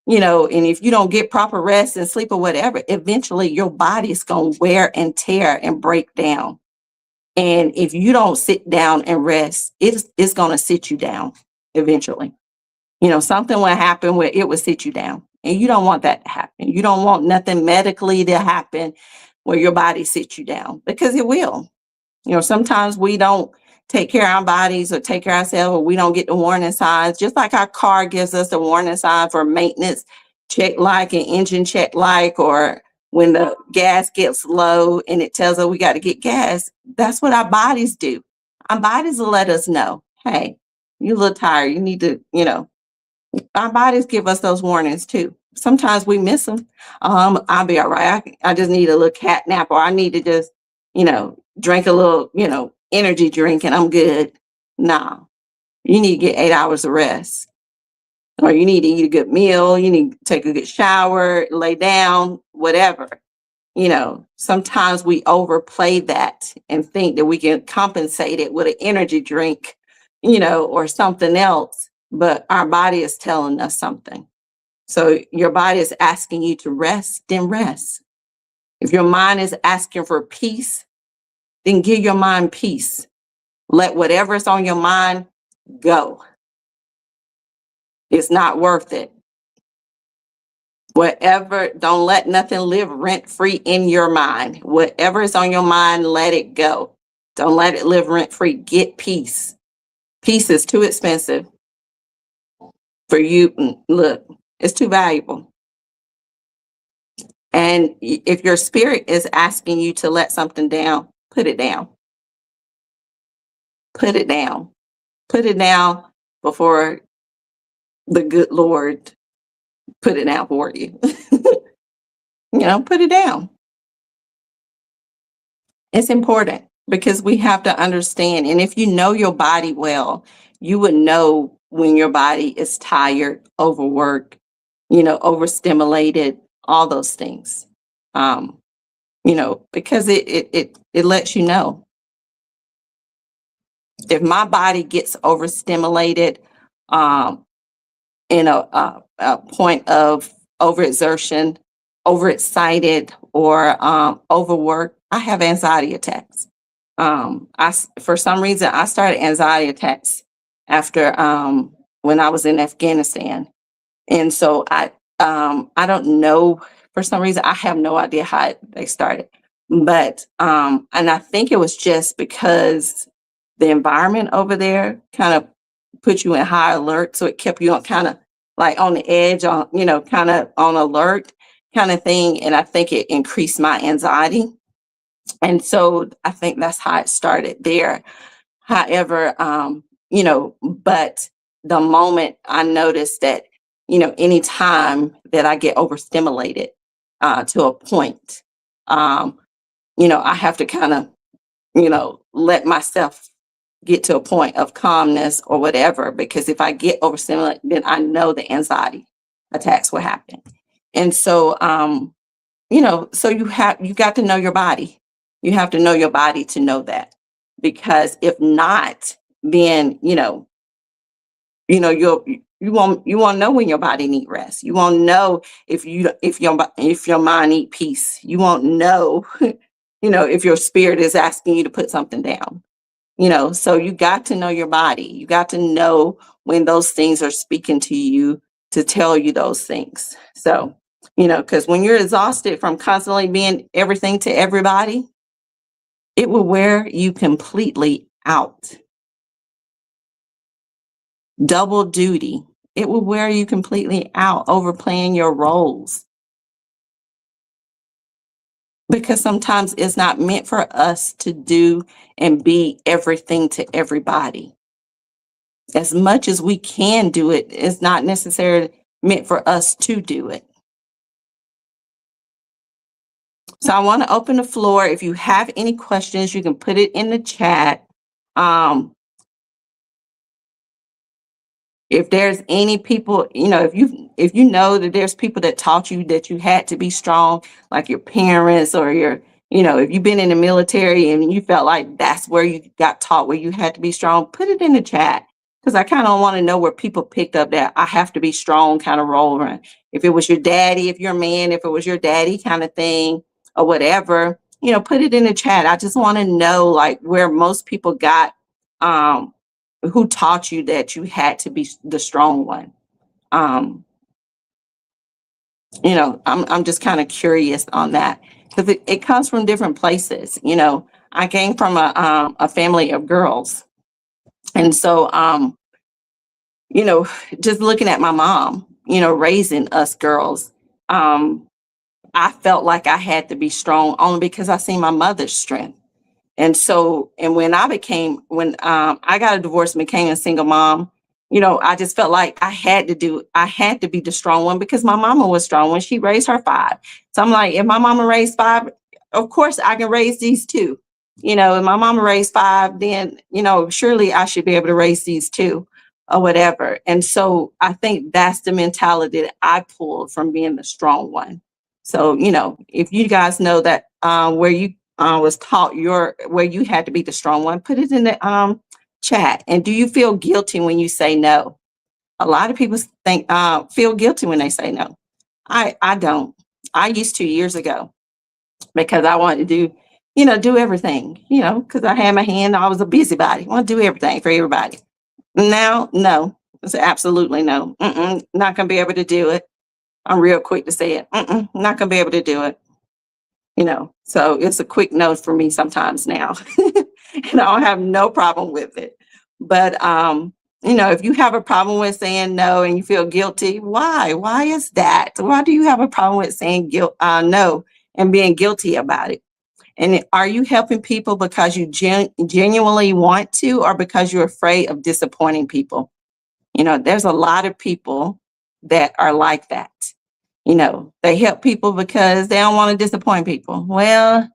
if you don't get proper rest and sleep or whatever, eventually your body is going to wear and tear and break down. And if you don't sit down and rest, it's going to sit you down eventually. Something will happen where it will sit you down. And you don't want that to happen. You don't want nothing medically to happen where your body sits you down because it will. Sometimes we don't take care of our bodies or take care of ourselves, or we don't get the warning signs, just like our car gives us a warning sign for maintenance check like and engine check like, or when the gas gets low and it tells us we got to get gas. That's what our bodies do. Our bodies will let us know, hey, you look tired. You need to, our bodies give us those warnings too. Sometimes we miss them. I'll be all right. I just need a little cat nap, or I need to just, drink a little, energy drink and I'm good. Nah, you need to get 8 hours of rest, or you need to eat a good meal. You need to take a good shower, lay down, whatever. Sometimes we overplay that and think that we can compensate it with an energy drink, or something else. But our body is telling us something. So your body is asking you to rest, then rest. If your mind is asking for peace, then give your mind peace. Let whatever's on your mind go. It's not worth it. Whatever, don't let nothing live rent free in your mind. Whatever is on your mind, let it go. Don't let it live rent free. Get peace. Peace is too expensive for you. Look, it's too valuable. And if your spirit is asking you to let something down, put it down. Put it down. Put it down before the good Lord put it down for you. Put it down. It's important because we have to understand. And if you know your body well, you would know when your body is tired, overworked, overstimulated, all those things. Because it lets you know. If my body gets overstimulated, in a point of overexertion, overexcited, or overwork, I have anxiety attacks. For some reason, I started anxiety attacks after when I was in Afghanistan, and so I don't know, for some reason I have no idea how they started, but and I think it was just because the environment over there kind of put you in high alert, so it kept you on kind of like on the edge, on kind of on alert kind of thing, and I think it increased my anxiety, and so I think that's how it started there. However, but the moment I noticed that, anytime that I get overstimulated to a point, I have to kind of, let myself get to a point of calmness or whatever, because if I get overstimulated, then I know the anxiety attacks will happen. And so, so you got to know your body. You have to know your body to know that, because if not, then, You want to know when your body need rest. You won't know if your mind need peace. You won't know if your spirit is asking you to put something down. So you got to know your body. You got to know when those things are speaking to you to tell you those things. So because when you're exhausted from constantly being everything to everybody, it will wear you completely out. Double duty. It will wear you completely out, overplaying your roles. Because sometimes it's not meant for us to do and be everything to everybody. As much as we can do it, it's not necessarily meant for us to do it. So I want to open the floor. If you have any questions, you can put it in the chat. If there's any people, if you know that there's people that taught you that you had to be strong, like your parents or if you've been in the military and you felt like that's where you got taught where you had to be strong, put it in the chat. Because I kind of want to know where people picked up that I have to be strong kind of role. Right? If it was your daddy, if you're a man, if it was your daddy kind of thing or whatever, put it in the chat. I just want to know like where most people got, who taught you that you had to be the strong one. I'm just kind of curious on that because it comes from different places. I came from a family of girls. And so, just looking at my mom, raising us girls, I felt like I had to be strong only because I seen my mother's strength. And so, and when I got a divorce and became a single mom, I just felt like I had to be the strong one because my mama was strong when she raised her five. So I'm like, if my mama raised five, of course I can raise these two. If my mama raised five, then, surely I should be able to raise these two or whatever. And so I think that's the mentality that I pulled from being the strong one. So, if you guys know that where you was taught where you had to be the strong one, put it in the chat. And do you feel guilty when you say no? A lot of people feel guilty when they say no. I don't. I used to years ago because I wanted to do everything, because I had my hand, I was a busybody. I want to do everything for everybody. Now, no, it's absolutely no. Not gonna be able to do it. I'm real quick to say it. Not gonna be able to do it. So it's a quick no for me sometimes now. And I don't have no problem with it. But if you have a problem with saying no and you feel guilty, why? Why is that? Why do you have a problem with saying no and being guilty about it? And are you helping people because you genuinely want to, or because you're afraid of disappointing people? There's a lot of people that are like that. They help people because they don't want to disappoint people. Well,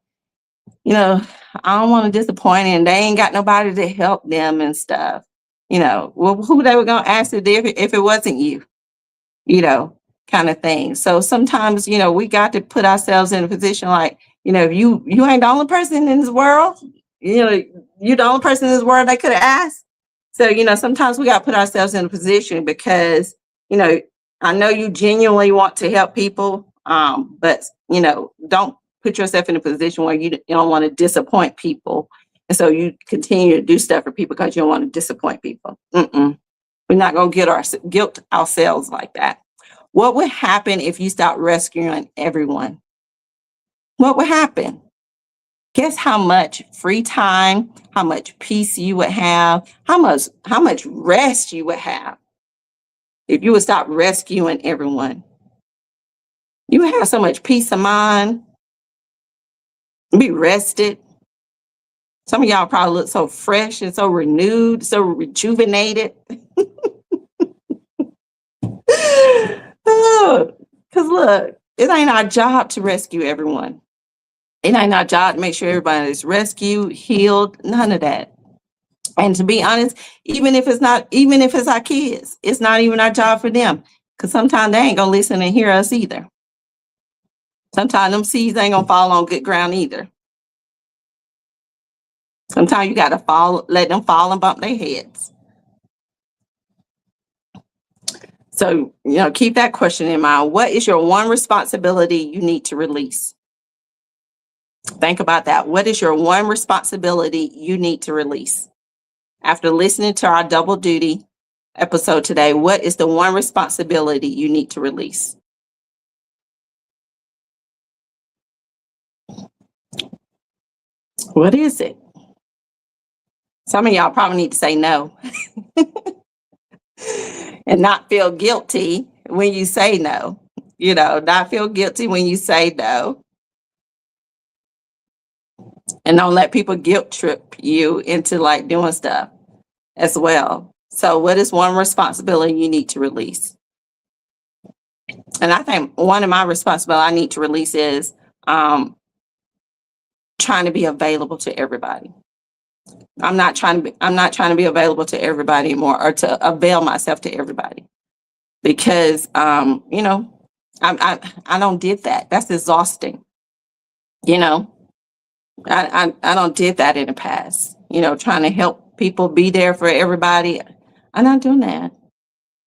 I don't want to disappoint, and they ain't got nobody to help them and stuff. Well, who they were going to ask if it wasn't you, kind of thing. So sometimes, we got to put ourselves in a position like, if you ain't the only person in this world, you're the only person in this world they could have asked. So, sometimes we got to put ourselves in a position because, I know you genuinely want to help people, but, don't put yourself in a position where you don't want to disappoint people. And so you continue to do stuff for people because you don't want to disappoint people. We're not going to guilt ourselves like that. What would happen if you stopped rescuing everyone? What would happen? Guess how much free time, how much peace you would have, how much rest you would have if you would stop rescuing everyone. You would have so much peace of mind, be rested. Some of y'all probably look so fresh and so renewed, so rejuvenated. Because look, it ain't our job to rescue everyone. It ain't our job to make sure everybody is rescued, healed, none of that. And to be honest, even if it's our kids, it's not even our job for them. Because sometimes they ain't gonna listen and hear us either. Sometimes them seeds ain't gonna fall on good ground either. Sometimes you gotta let them fall and bump their heads. So, keep that question in mind. What is your one responsibility you need to release? Think about that. What is your one responsibility you need to release? After listening to our double duty episode today, what is the one responsibility you need to release? What is it? Some of y'all probably need to say no and not feel guilty when you say no. Not feel guilty when you say no. And don't let people guilt trip you into like doing stuff as well. So, what is one responsibility you need to release? And I think one of my responsibilities I need to release is trying to be available to everybody. I'm not trying to be available to everybody anymore, or to avail myself to everybody, because I don't did that. That's exhausting. I don't did that in the past. Trying to help people, be there for everybody. I'm not doing that.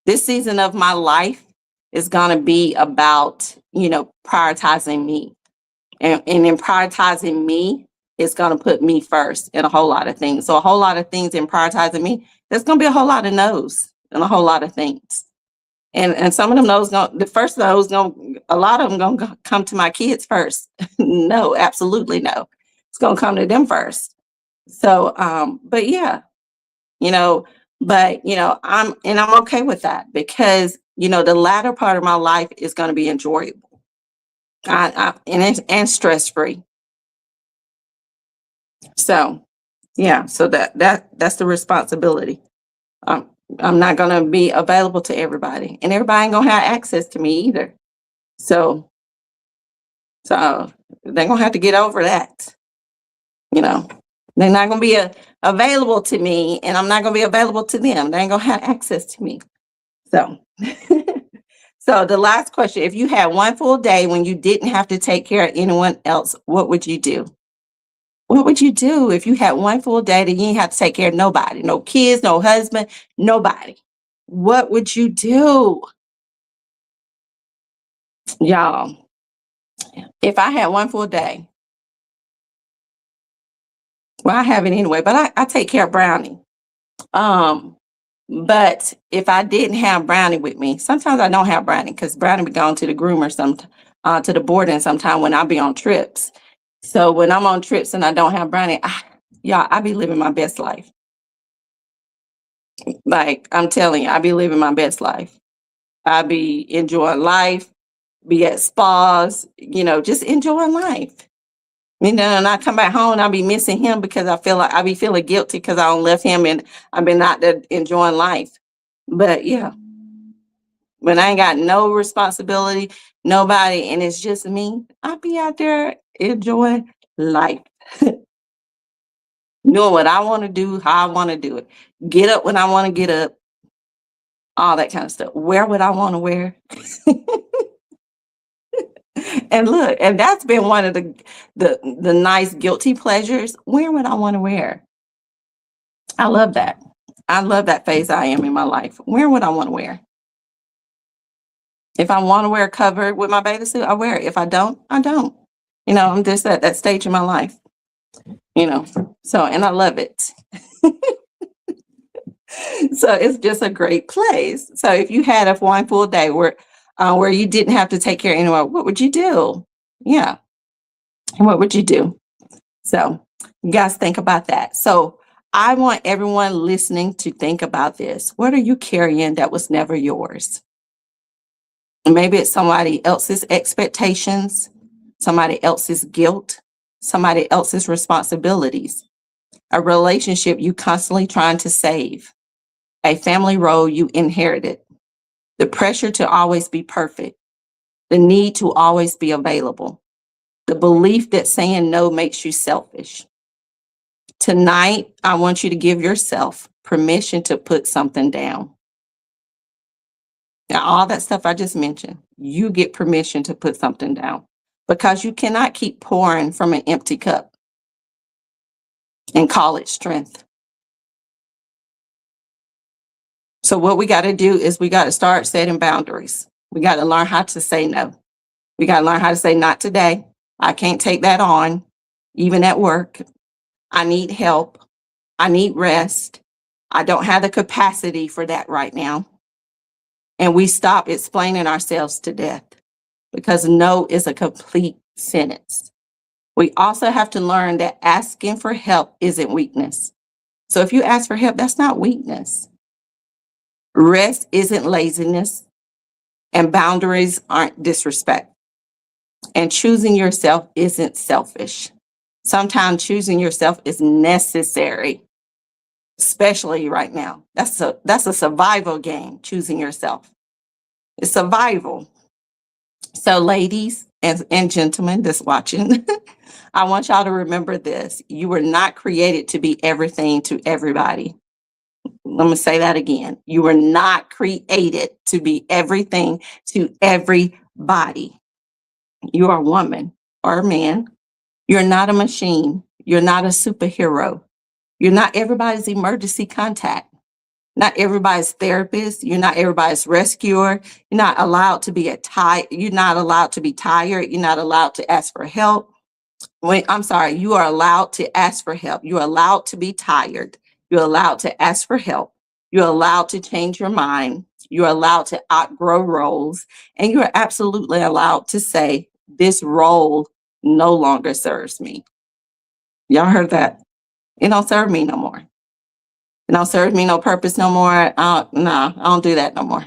This season of my life is going to be about prioritizing me, and in prioritizing me, it's going to put me first in a whole lot of things. So a whole lot of things in prioritizing me, there's going to be a whole lot of no's and a whole lot of things. And some of them no's, the first no's, a lot of them going to come to my kids first. No, absolutely no. It's going to come to them first. So, but yeah, I'm okay with that, because, the latter part of my life is going to be enjoyable, and stress free. So, yeah, so that's the responsibility. I'm not going to be available to everybody, and everybody ain't going to have access to me either. So they're going to have to get over that. They're not going to be available to me, and I'm not going to be available to them. They ain't going to have access to me. So, so the last question: if you had one full day when you didn't have to take care of anyone else, what would you do? What would you do if you had one full day that you didn't have to take care of nobody? No kids, no husband, nobody. What would you do? Y'all, if I had one full day, well, I have it anyway, but I take care of Brownie. Um, but if I didn't have Brownie with me, sometimes I don't have Brownie, because Brownie be going to the groomer to the boarding sometime when I be on trips. So when I'm on trips and I don't have Brownie, I be living my best life. Like, I'm telling you, I be living my best life. I be enjoying life, be at spas, just enjoying life. And I come back home and I be missing him, because I feel like I be feeling guilty because I don't left him, and I've been out there enjoying life. But yeah, when I ain't got no responsibility, nobody, and it's just me, I'll be out there enjoying life. Doing what I want to do, how I want to do it. Get up when I want to get up, all that kind of stuff. Wear what I want to wear. And look, and that's been one of the nice guilty pleasures. Wear what I want to wear. I love that. I love that phase I am in my life. Wear what I want to wear. If I want to wear a cover with my bathing suit, I wear it. If I don't, I don't. I'm just at that stage in my life. So, and I love it. So it's just a great place. So if you had a one full day where you didn't have to take care of anyone, what would you do? Yeah. What would you do? So you guys think about that. So I want everyone listening to think about this. What are you carrying that was never yours? Maybe it's somebody else's expectations, somebody else's guilt, somebody else's responsibilities, a relationship you constantly trying to save, a family role you inherited, the pressure to always be perfect, the need to always be available, the belief that saying no makes you selfish. Tonight, I want you to give yourself permission to put something down. Now, all that stuff I just mentioned, you get permission to put something down, because you cannot keep pouring from an empty cup and call it strength. So what we got to do is we got to start setting boundaries. We got to learn how to say no. We got to learn how to say, not today. I can't take that on, even at work. I need help. I need rest. I don't have the capacity for that right now. And we stop explaining ourselves to death, because no is a complete sentence. We also have to learn that asking for help isn't weakness. So if you ask for help, that's not weakness. Rest isn't laziness, and boundaries aren't disrespect. And choosing yourself isn't selfish. Sometimes choosing yourself is necessary, especially right now. That's a survival game, choosing yourself. It's survival. So ladies and gentlemen that's watching, I want y'all to remember this. You were not created to be everything to everybody. Let me say that again. You were not created to be everything to everybody. You are a woman or a man. You're not a machine. You're not a superhero. You're not everybody's emergency contact. Not everybody's therapist. You're not everybody's rescuer. You're not allowed to be you're not allowed to be tired. You're not allowed to ask for help. You are allowed to ask for help. You're allowed to be tired. You're allowed to ask for help. You're allowed to change your mind. You're allowed to outgrow roles. And you're absolutely allowed to say, this role no longer serves me. Y'all heard that? It don't serve me no more. It don't serve me no purpose no more. I don't do that no more.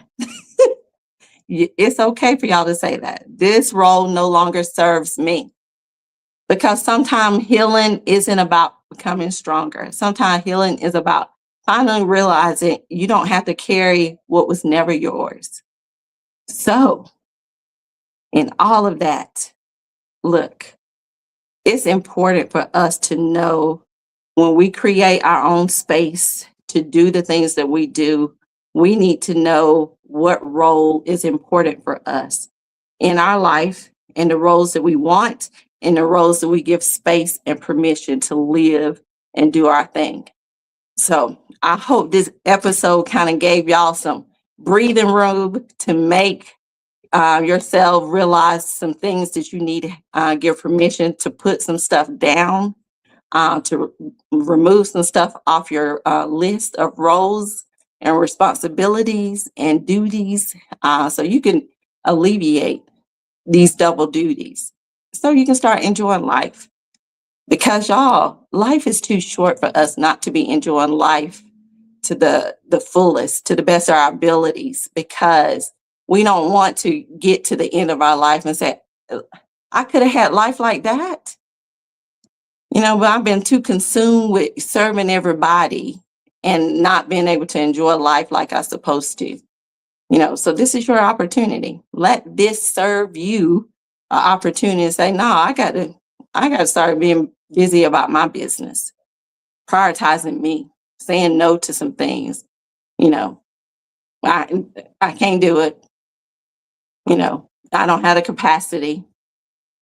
It's okay for y'all to say that. This role no longer serves me. Because sometimes healing isn't about becoming stronger. Sometimes healing is about finally realizing you don't have to carry what was never yours. So, in all of that, look, it's important for us to know when we create our own space to do the things that we do, we need to know what role is important for us in our life, and the roles that we want, and the roles that we give space and permission to live and do our thing. So I hope this episode kind of gave y'all some breathing room to make yourself realize some things that you need to give permission to put some stuff down, to remove some stuff off your list of roles and responsibilities and duties, so you can alleviate these double duties, so you can start enjoying life. Because y'all, life is too short for us not to be enjoying life to the fullest, to the best of our abilities, because we don't want to get to the end of our life and say, I could have had life like that. But I've been too consumed with serving everybody and not being able to enjoy life like I'm supposed to. So this is your opportunity. Let this serve you an opportunity to say, no, I gotta start being busy about my business, prioritizing me, saying no to some things. I can't do it. I don't have the capacity.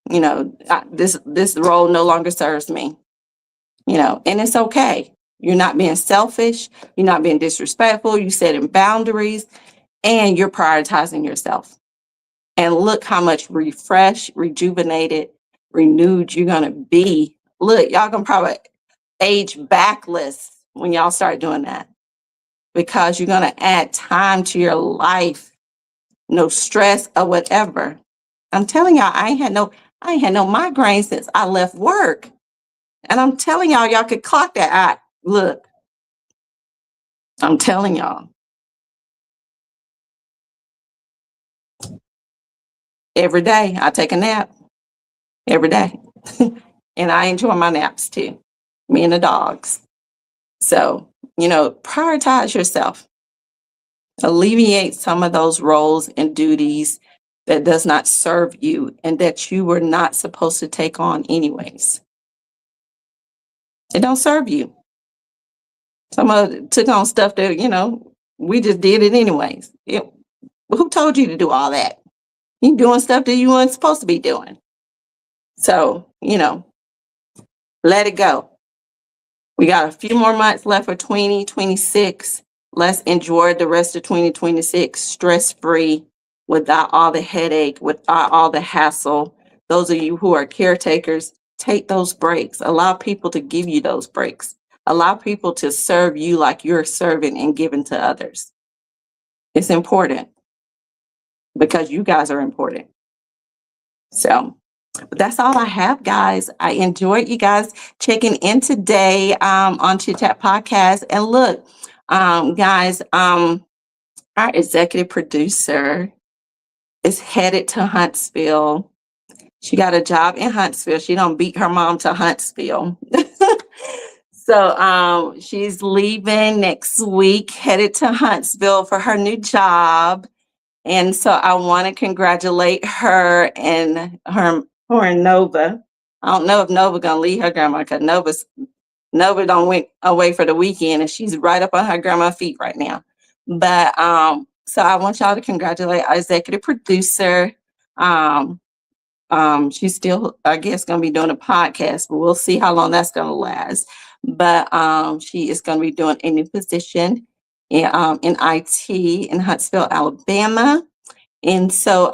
This role no longer serves me. And it's okay. You're not being selfish. You're not being disrespectful. You're setting boundaries, and you're prioritizing yourself. And look how much refreshed, rejuvenated, renewed you're going to be. Look, y'all going to probably age backless when y'all start doing that, because you're going to add time to your life. No stress or whatever. I'm telling y'all, I ain't had no migraine since I left work. And I'm telling y'all could clock that out. Look, I'm telling y'all. Every day I take a nap. Every day. And I enjoy my naps too. Me and the dogs. So, prioritize yourself. Alleviate some of those roles and duties that does not serve you and that you were not supposed to take on anyways. It don't serve you. Some of it took on stuff that, we just did it anyways. Who told you to do all that? You doing stuff that you weren't supposed to be doing. So, let it go. We got a few more months left for 2026. Let's enjoy the rest of 2026 stress-free, without all the headache, without all the hassle. Those of you who are caretakers, take those breaks. Allow people to give you those breaks. Allow people to serve you like you're serving and giving to others. It's important because you guys are important. So that's all I have, guys. I enjoyed you guys checking in today on Chit Chat Podcast. And look, guys, our executive producer is headed to Huntsville. She got a job in Huntsville. She don't beat her mom to Huntsville. So she's leaving next week, headed to Huntsville for her new job. And so I want to congratulate her and Nova. I don't know if Nova gonna leave her grandma because Nova don't went away for the weekend and she's right up on her grandma's feet right now. But so I want y'all to congratulate our executive producer. She's still, I guess, gonna be doing a podcast, but we'll see how long that's gonna last. But she is gonna be doing a new position in IT in Huntsville, Alabama. And so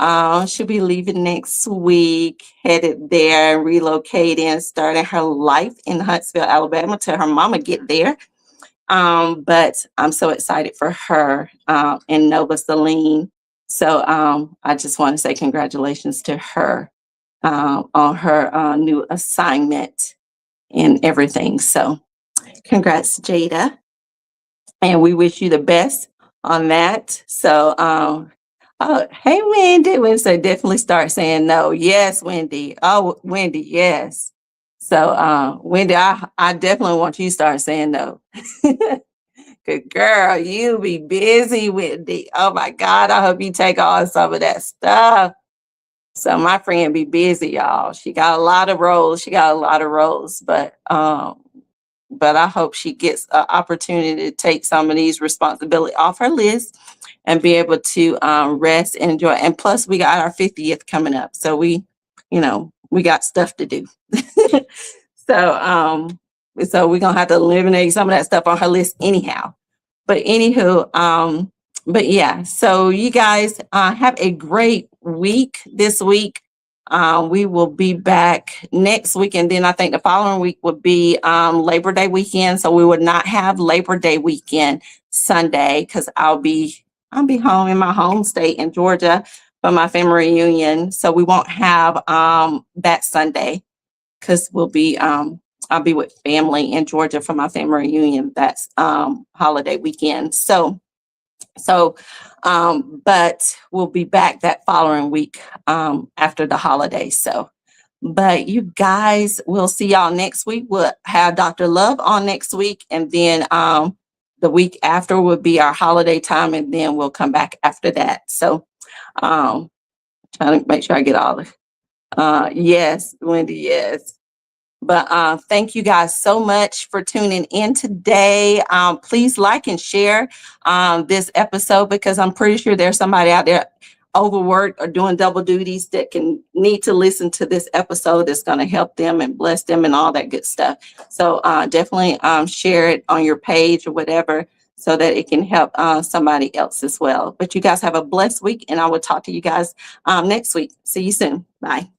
she'll be leaving next week, headed there, relocating, starting her life in Huntsville, Alabama till her mama get there. But I'm so excited for her and Nova Celine. So I just want to say congratulations to her on her new assignment and everything. So congrats, Jada. And we wish you the best on that. So, oh, hey, Wendy. Wendy said definitely start saying no. Yes, Wendy. Oh, Wendy, yes. So, Wendy, I definitely want you to start saying no. Good girl, you be busy, Wendy. Oh my God, I hope you take on some of that stuff. So my friend be busy, y'all. She got a lot of roles. But I hope she gets an opportunity to take some of these responsibility off her list and be able to rest and enjoy. And plus, we got our 50th coming up, so we got stuff to do. So so we're gonna have to eliminate some of that stuff on her list anyhow. But anywho, but yeah. So you guys have a great week this week. We will be back next week, and then I think the following week would be Labor Day weekend. So we would not have Labor Day weekend Sunday because I'll be home in my home state in Georgia for my family reunion. So we won't have that Sunday because I'll be with family in Georgia for my family reunion. That's holiday weekend. But we'll be back that following week after the holidays. So, but you guys, we'll see y'all next week. We'll have Dr. Love on next week, and then the week after will be our holiday time, and then we'll come back after that. So, trying to make sure I get all the yes, Wendy, yes. But thank you guys so much for tuning in today. Please like and share this episode because I'm pretty sure there's somebody out there overworked or doing double duties that can need to listen to this episode that's going to help them and bless them and all that good stuff. So definitely share it on your page or whatever so that it can help somebody else as well. But you guys have a blessed week, and I will talk to you guys next week. See you soon. Bye.